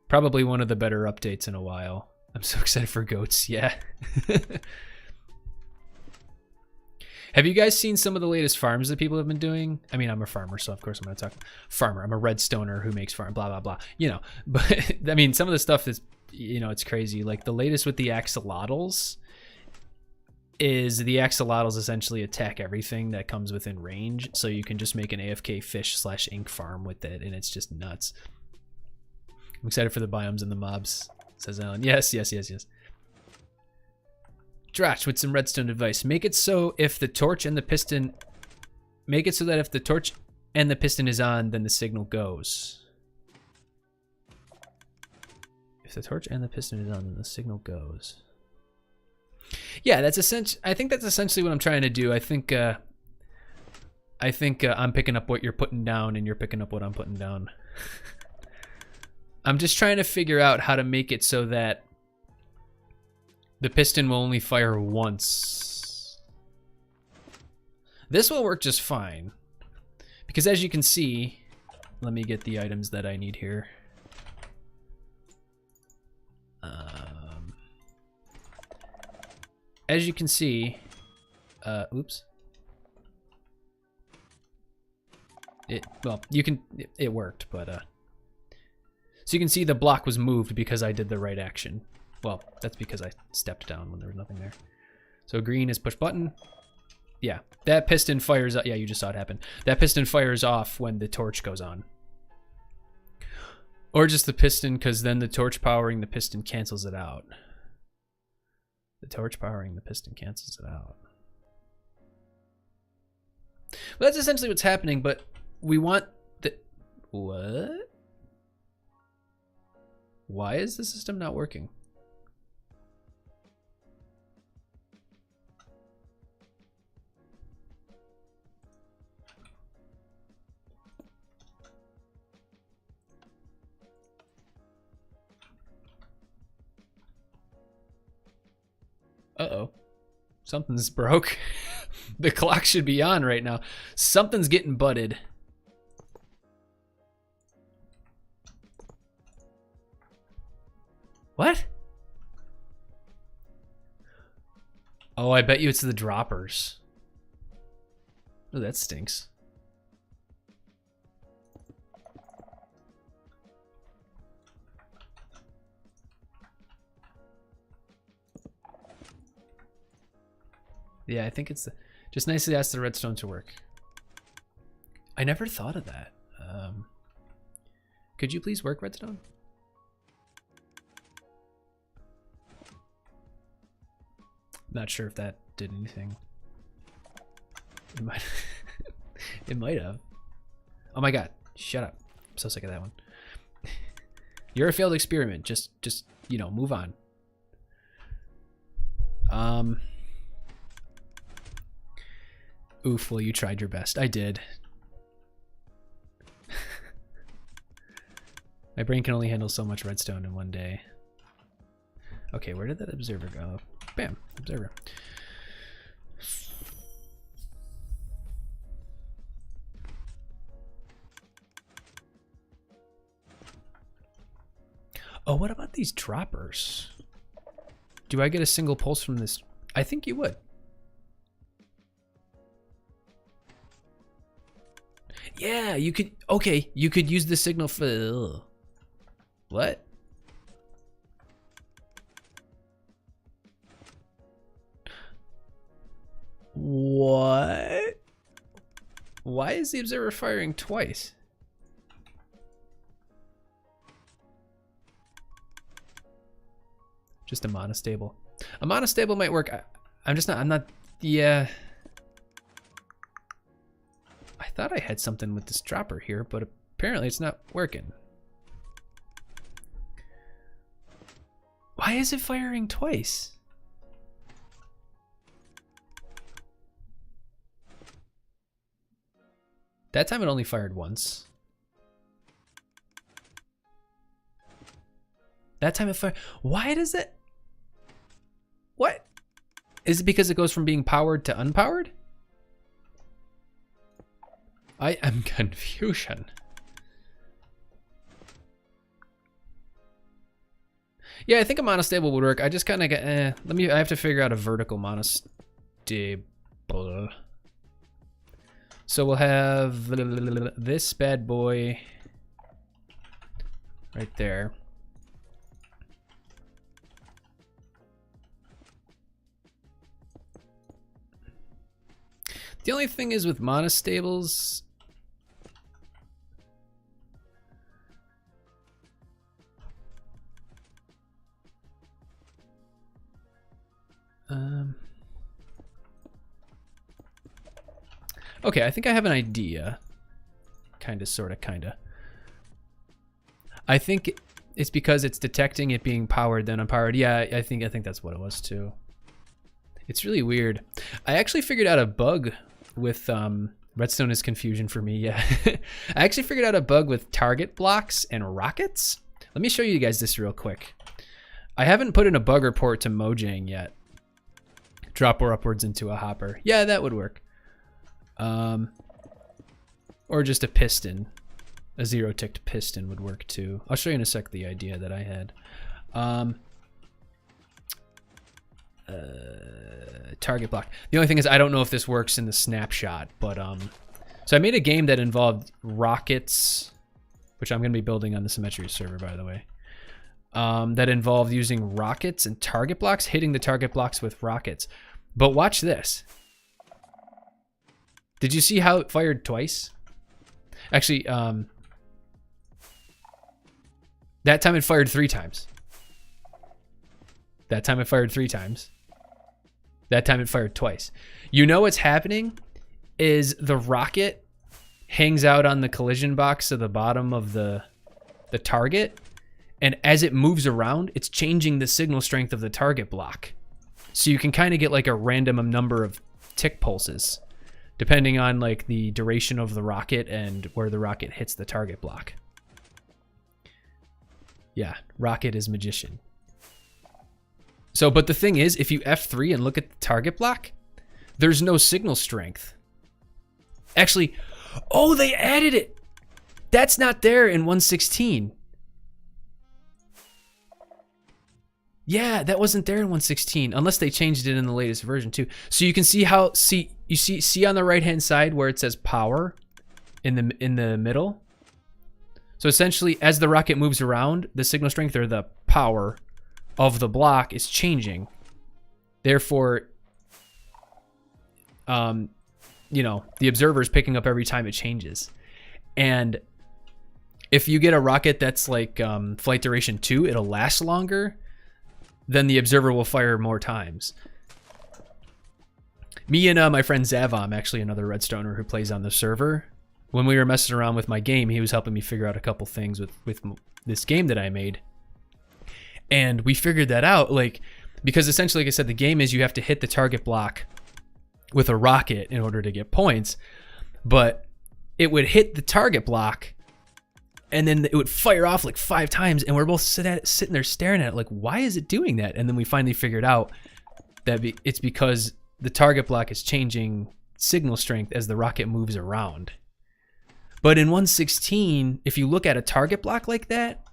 Probably one of the better updates in a while. I'm so excited for goats, yeah. Have you guys seen some of the latest farms that people have been doing? I mean, I'm a farmer, so of course I'm going to talk farmer. I'm a redstoner who makes farm, blah, blah, blah. You know, but I mean, some of the stuff is, you know, it's crazy. Like the latest with the axolotls is the axolotls essentially attack everything that comes within range. So you can just make an AFK fish/ink farm with it, and it's just nuts. I'm excited for the biomes and the mobs, says Alan. Yes, yes, yes, yes. Dratch with some redstone advice. Make it so if the torch and the piston... Make it so that if the torch and the piston is on, then the signal goes. If the torch and the piston is on, then the signal goes. Yeah, that's essentially... I think that's essentially what I'm trying to do. I think I'm picking up what you're putting down, and you're picking up what I'm putting down. I'm just trying to figure out how to make it so that the piston will only fire once. This will work just fine. Because as you can see, let me get the items that I need here. As you can see, oops. It worked, but so you can see the block was moved because I did the right action. Well, that's because I stepped down when there was nothing there. So green is push button. Yeah, that piston fires up. Yeah, you just saw it happen. That piston fires off when the torch goes on. Or just the piston, because then the torch powering the piston cancels it out. The torch powering the piston cancels it out. Well, that's essentially what's happening, but we want the... What? Why is the system not working? Uh-oh. Something's broke. The clock should be on right now. Something's getting butted. What? Oh, I bet you it's the droppers. Oh, that stinks. Yeah, I think it's just nicely ask the redstone to work. I never thought of that. Could you please work redstone? Not sure if that did anything. It might. It might have. Oh my god! Shut up! I'm so sick of that one. You're a failed experiment. Just you know, move on. Oof, well, you tried your best. I did. My brain can only handle so much redstone in one day. Okay, where did that observer go? Bam, observer. Oh, what about these droppers? Do I get a single pulse from this? I think you would. Yeah, you could. Okay, you could use the signal for. Ugh. What? What? Why is the observer firing twice? Just a monostable. A monostable might work. I'm not. Yeah. I thought I had something with this dropper here, but apparently it's not working. Why is it firing twice? That time it only fired once. That time it fired. Why does it? What? Is it because it goes from being powered to unpowered? I am confusion. Yeah, I think a monostable would work. I just kind of get. I have to figure out a vertical monostable. So we'll have this bad boy right there. The only thing is with monostables, okay, I think I have an idea. Kinda, sorta, kinda. I think it's because it's detecting it being powered then unpowered. Yeah, I think that's what it was too. It's really weird. I actually figured out a bug with redstone is confusion for me. Yeah, I actually figured out a bug with target blocks and rockets. Let me show you guys this real quick. I haven't put in a bug report to Mojang yet. Drop or upwards into a hopper. Yeah, that would work. Or just a piston. A zero-ticked piston would work too. I'll show you in a sec the idea that I had. Target block. The only thing is I don't know if this works in the snapshot, but so I made a game that involved rockets, which I'm going to be building on the Symmetry server, by the way. That involved using rockets and target blocks, hitting the target blocks with rockets. But watch this. Did you see how it fired twice? Actually, that time it fired 3 times. That time it fired 3 times. That time it fired twice. You know what's happening is the rocket hangs out on the collision box at the bottom of the target, And as it moves around, it's changing the signal strength of the target block. So you can kind of get like a random number of tick pulses, depending on like the duration of the rocket and where the rocket hits the target block. Yeah, rocket is magician. So, but the thing is, if you F3 and look at the target block, there's no signal strength. Actually, oh, they added it. That's not there in 1.16. Yeah, that wasn't there in 1.16, unless they changed it in the latest version too. So you can see how, you see on the right-hand side where it says power in the middle. So essentially, as the rocket moves around, the signal strength or the power of the block is changing. Therefore, you know, the observer is picking up every time it changes. And if you get a rocket that's like flight duration 2, it'll last longer, then the observer will fire more times. Me and my friend Zavom, actually another Redstoner who plays on the server, when we were messing around with my game, he was helping me figure out a couple things with this game that I made. And we figured that out, like, because essentially, like I said, the game is you have to hit the target block with a rocket in order to get points. But it would hit the target block, and then it would fire off like 5 times, and we're both sitting there staring at it like, why is it doing that? And then we finally figured out that it's because the target block is changing signal strength as the rocket moves around. But in 1.16, if you look at a target block like that,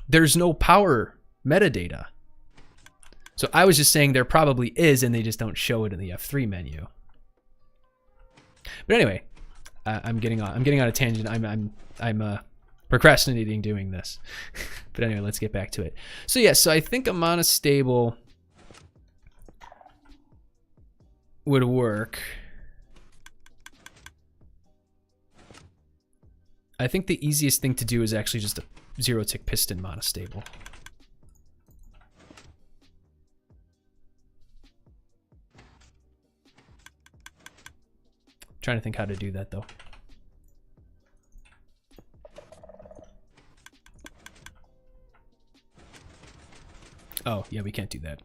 there's no power metadata. So I was just saying there probably is, and they just don't show it in the F3 menu. But anyway, I'm getting on a tangent. I'm procrastinating doing this. But anyway, let's get back to it. So yeah, so I think a monostable would work. I think the easiest thing to do is actually just a 0-tick piston monostable. Trying to think how to do that though. Oh, yeah, we can't do that.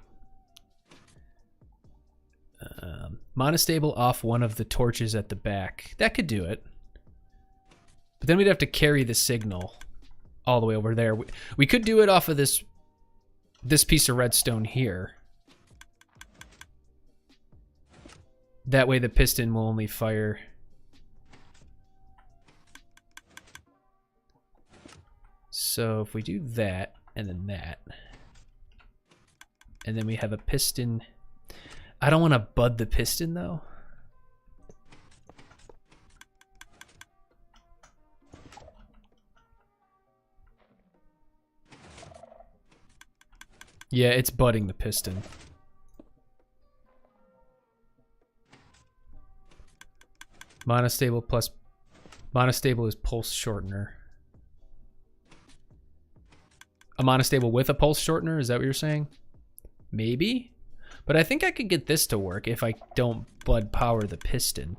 Monostable off one of the torches at the back. That could do it. But then we'd have to carry the signal all the way over there. We could do it off of this piece of redstone here. That way the piston will only fire. So if we do that, and then that, and then we have a piston. I don't want to bud the piston though. Yeah, it's budding the piston. Monostable plus monostable is pulse shortener. A monostable with a pulse shortener, is that what you're saying? Maybe? But I think I could get this to work if I don't bud power the piston.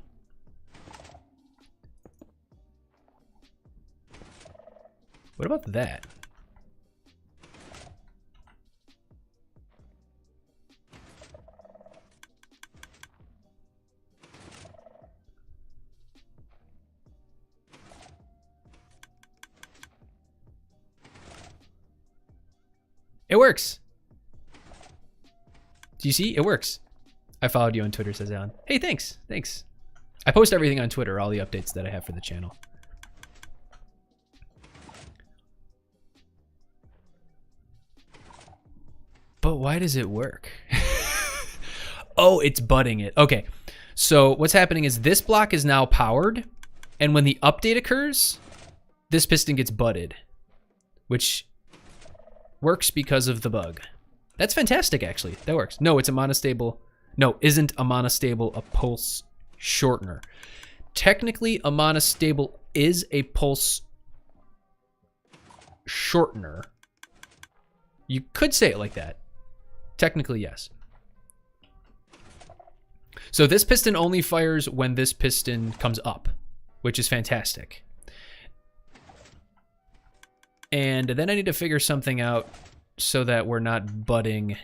What about that? It works. Do you see? It works. I followed you on Twitter, says Alan. Hey, thanks. Thanks. I post everything on Twitter, all the updates that I have for the channel. But why does it work? Oh, it's budding it. Okay. So what's happening is this block is now powered, and when the update occurs, this piston gets budded, which works because of the bug. That's fantastic, actually. That works. No, it's a monostable. No, isn't a monostable a pulse shortener? Technically, a monostable is a pulse shortener. You could say it like that. Technically, yes. So this piston only fires when this piston comes up, which is fantastic. And then I need to figure something out so that we're not butting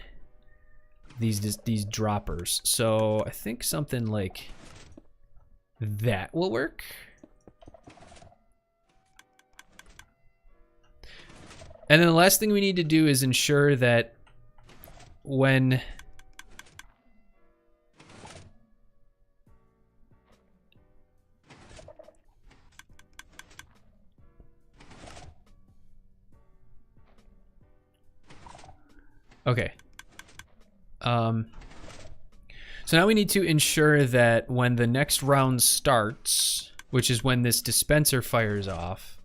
these droppers. So I think something like that will work. And then the last thing we need to do is ensure that when okay. So now we need to ensure that when the next round starts, which is when this dispenser fires off,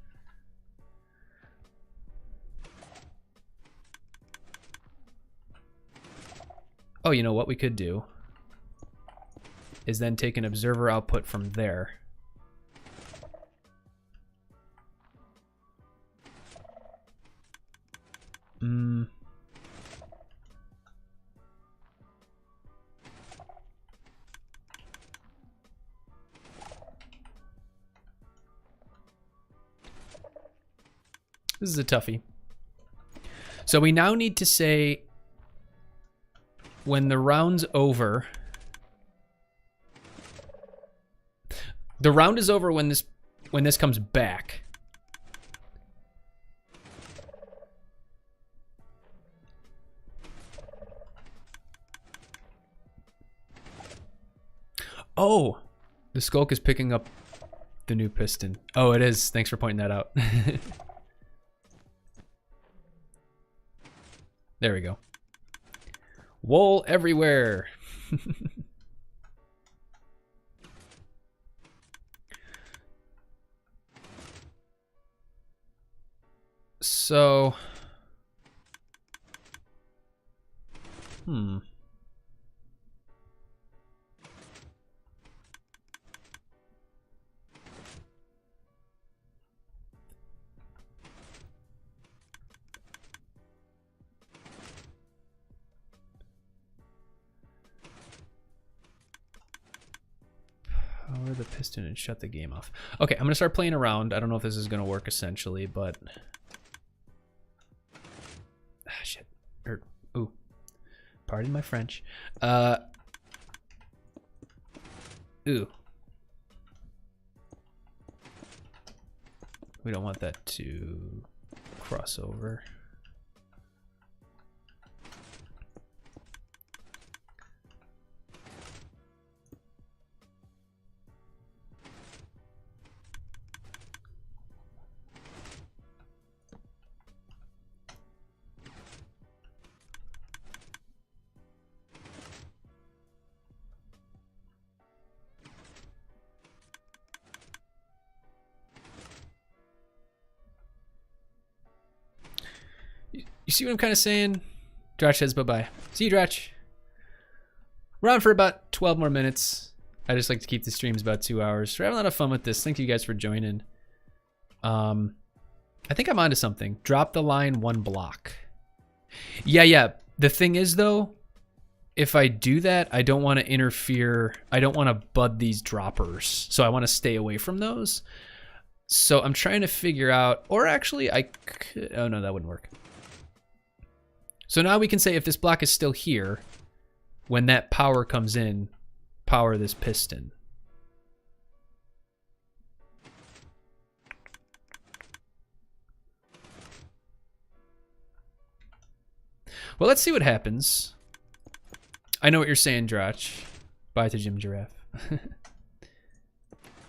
oh, you know what we could do is then take an observer output from there. This is a toughie. So we now need to say when the round's over. The round is over when this comes back. Oh, the Sculk is picking up the new piston. Oh, it is. Thanks for pointing that out. There we go. Wool everywhere. So, power the piston and shut the game off. Okay, I'm gonna start playing around. I don't know if this is gonna work essentially, but shit. Ooh. Pardon my French. Ooh. We don't want that to cross over. You see what I'm kind of saying? Dratch says bye-bye. See you, Dratch. We're on for about 12 more minutes. I just like to keep the streams about 2 hours. We're having a lot of fun with this. Thank you guys for joining. I think I'm onto something. Drop the line 1 block. Yeah. The thing is, though, if I do that, I don't want to interfere. I don't want to bud these droppers. So I want to stay away from those. So I'm trying to figure out, or actually I could, oh no, that wouldn't work. So now we can say if this block is still here, when that power comes in, power this piston. Well, let's see what happens. I know what you're saying, Dratch. Bye to Jim Giraffe.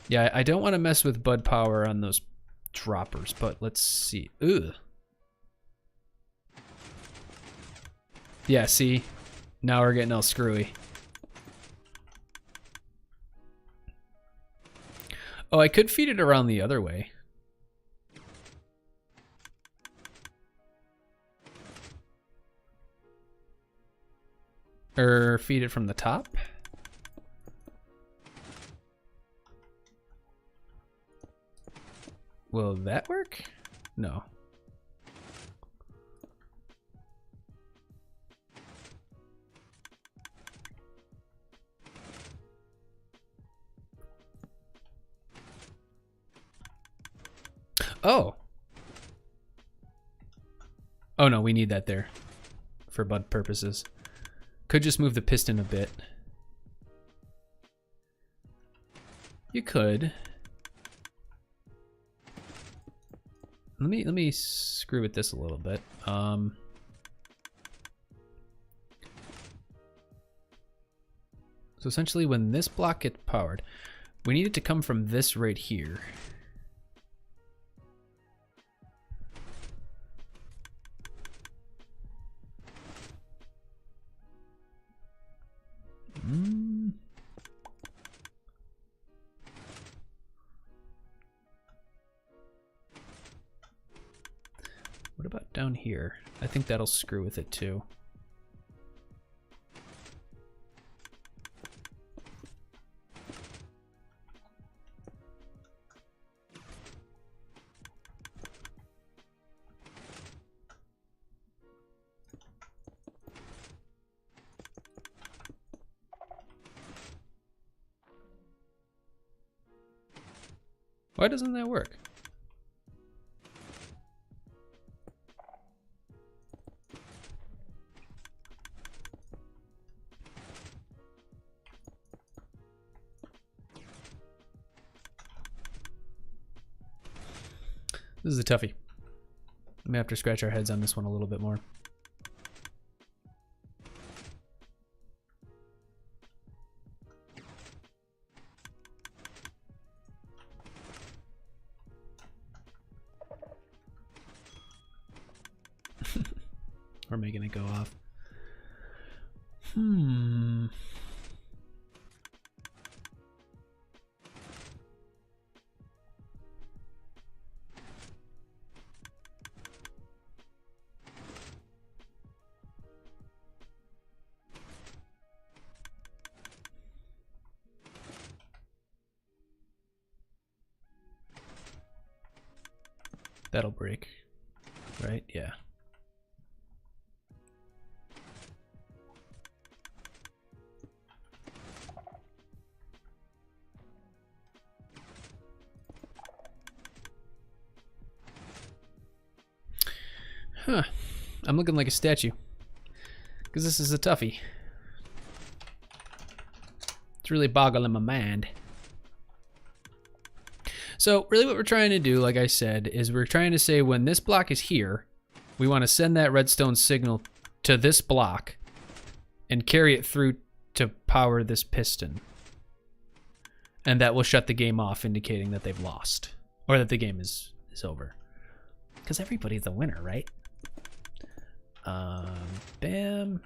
Yeah, I don't want to mess with bud power on those droppers, but let's see. Ugh. Yeah, see? Now we're getting all screwy. Oh, I could feed it around the other way. Or feed it from the top? Will that work? No. Oh. Oh no, we need that there for bud purposes. Could just move the piston a bit. You could. Let me screw with this a little bit. So essentially when this block gets powered, we need it to come from this right here. What about down here? I think that'll screw with it too. Why doesn't that work? This is a toughie. We may have to scratch our heads on this one a little bit more. We're making it go off. That'll break, right? Yeah. Huh. I'm looking like a statue. Because this is a toughie. It's really boggling my mind. So really what we're trying to do, like I said, is we're trying to say when this block is here, we want to send that redstone signal to this block and carry it through to power this piston. And that will shut the game off, indicating that they've lost. Or that the game is over. Because everybody's the winner, right? Bam.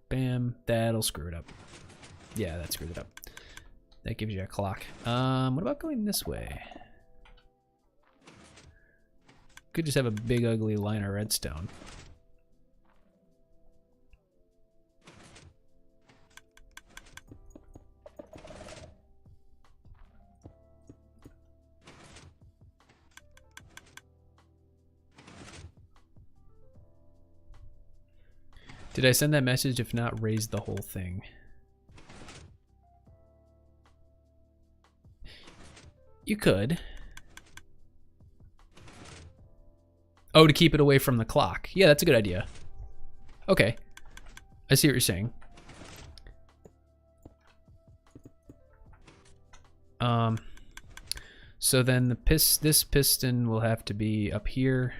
Bam. That'll screw it up. Yeah, that screwed it up. That gives you a clock. What about going this way? Could just have a big ugly line of redstone. Did I send that message? If not, raise the whole thing. You could. Oh, to keep it away from the clock. Yeah, that's a good idea. Okay. I see what you're saying. So then this piston will have to be up here.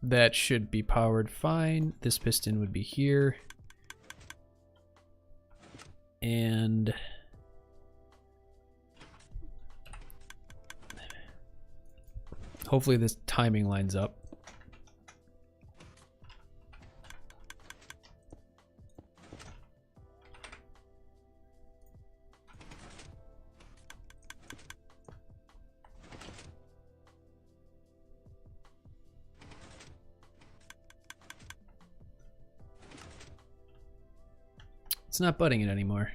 That should be powered fine. This piston would be here. And hopefully this timing lines up. It's not butting it anymore.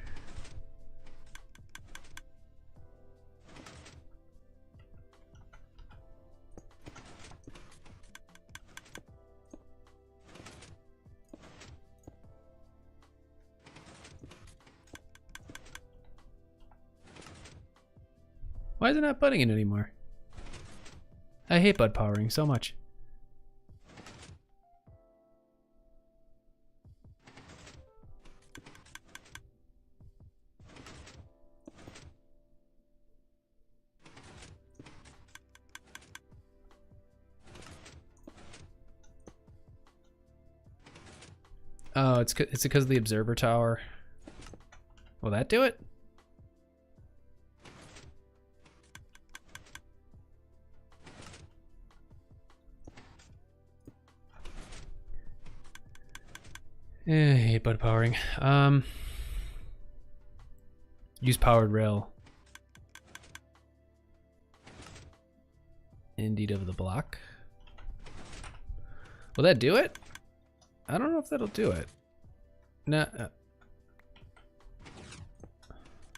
Why is it not butting it anymore? I hate bud powering so much. Oh, it's because of the observer tower. Will that do it? I hate bud powering. Use powered rail. Indeed of the block. Will that do it? I don't know if that'll do it. No.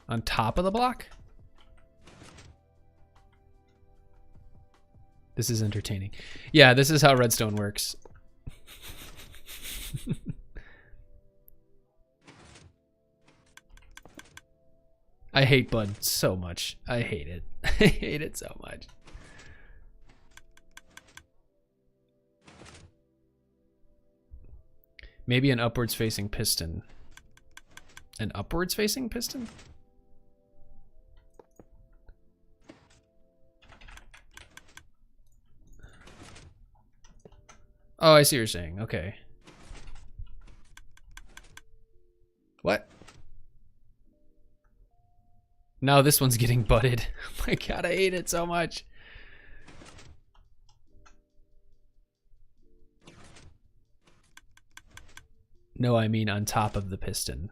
On top of the block? This is entertaining. Yeah, this is how redstone works. I hate bud so much. I hate it. I hate it so much. Maybe an upwards facing piston. An upwards facing piston? Oh, I see what you're saying. Okay. What? Now this one's getting butted. Oh my god, I hate it so much. No, I mean on top of the piston.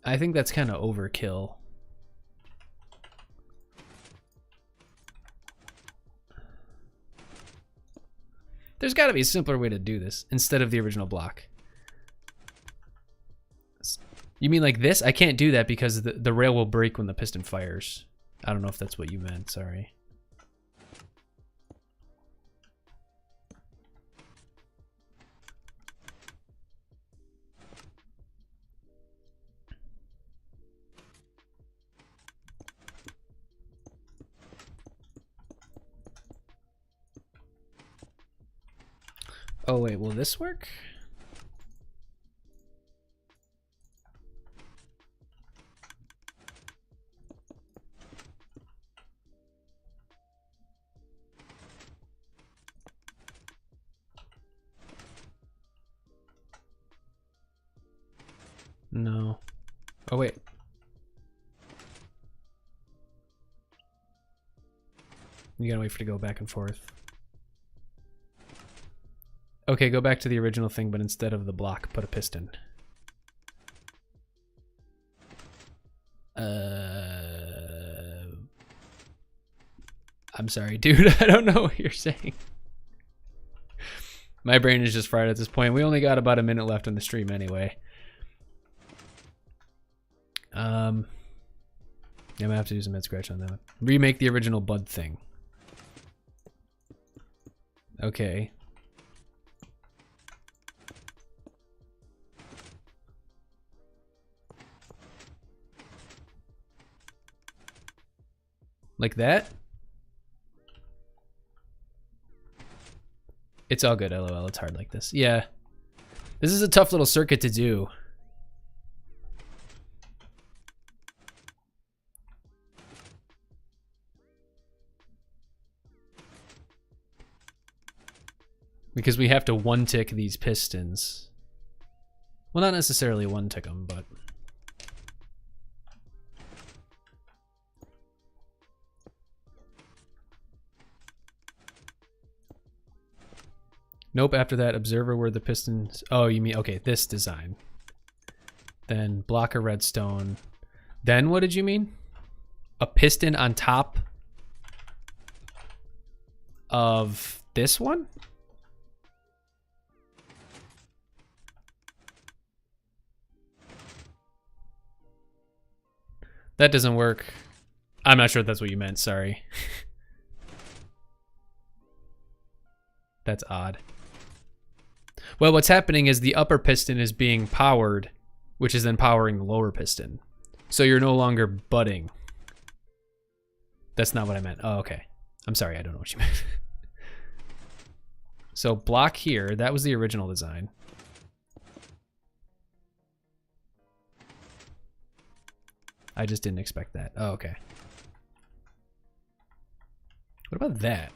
I think that's kind of overkill. There's got to be a simpler way to do this instead of the original block. You mean like this? I can't do that because the rail will break when the piston fires. I don't know if that's what you meant, sorry. Oh wait, will this work? No. Oh wait. You gotta wait for it to go back and forth. Okay, go back to the original thing, but instead of the block, put a piston. I'm sorry, dude. I don't know what you're saying. My brain is just fried at this point. We only got about a minute left on the stream anyway. I'm gonna have to do some head scratch on that one. Remake the original bud thing. Okay. Like that? It's all good, LOL. It's hard like this. Yeah. This is a tough little circuit to do. Because we have to one-tick these pistons. Well, not necessarily one-tick them, but... Nope, after that, observer where the pistons... Oh, you mean... Okay, this design. Then block of redstone. Then what did you mean? A piston on top of this one? That doesn't work. I'm not sure if that's what you meant, sorry. That's odd. Well, what's happening is the upper piston is being powered, which is then powering the lower piston. So you're no longer budding. That's not what I meant. Oh, okay. I'm sorry, I don't know what you meant. So block here, that was the original design. I just didn't expect that. Oh, okay. What about that?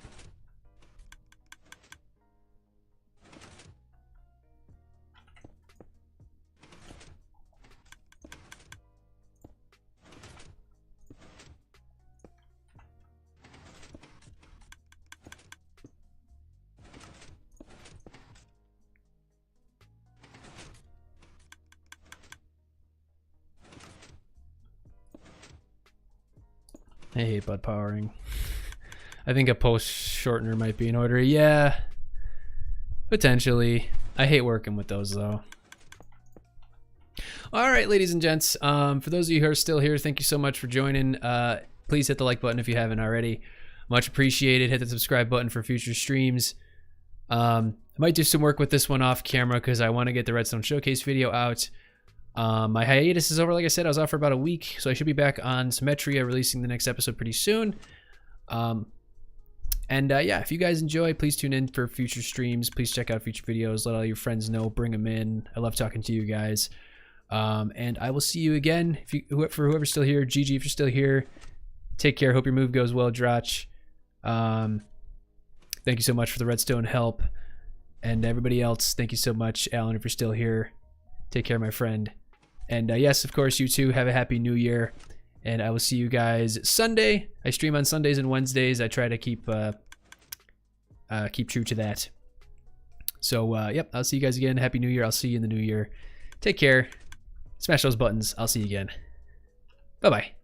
I hate butt powering. I think a post shortener might be in order. Yeah, potentially. I hate working with those though. All right, ladies and gents. For those of you who are still here, thank you so much for joining. Please hit the like button if you haven't already. Much appreciated. Hit the subscribe button for future streams. I might do some work with this one off camera because I want to get the Redstone Showcase video out. My hiatus is over. Like I said, I was off for about a week, so I should be back on Symmetria releasing the next episode pretty soon. Yeah, if you guys enjoy, please tune in for future streams. Please check out future videos. Let all your friends know. Bring them in. I love talking to you guys. And I will see you again. For whoever's still here, GG if you're still here. Take care. Hope your move goes well, Drach. Thank you so much for the Redstone help. And everybody else, thank you so much. Alan, if you're still here, take care, my friend. And yes, of course, you too. Have a happy new year. And I will see you guys Sunday. I stream on Sundays and Wednesdays. I try to keep true to that. So, yep, I'll see you guys again. Happy New Year. I'll see you in the new year. Take care. Smash those buttons. I'll see you again. Bye-bye.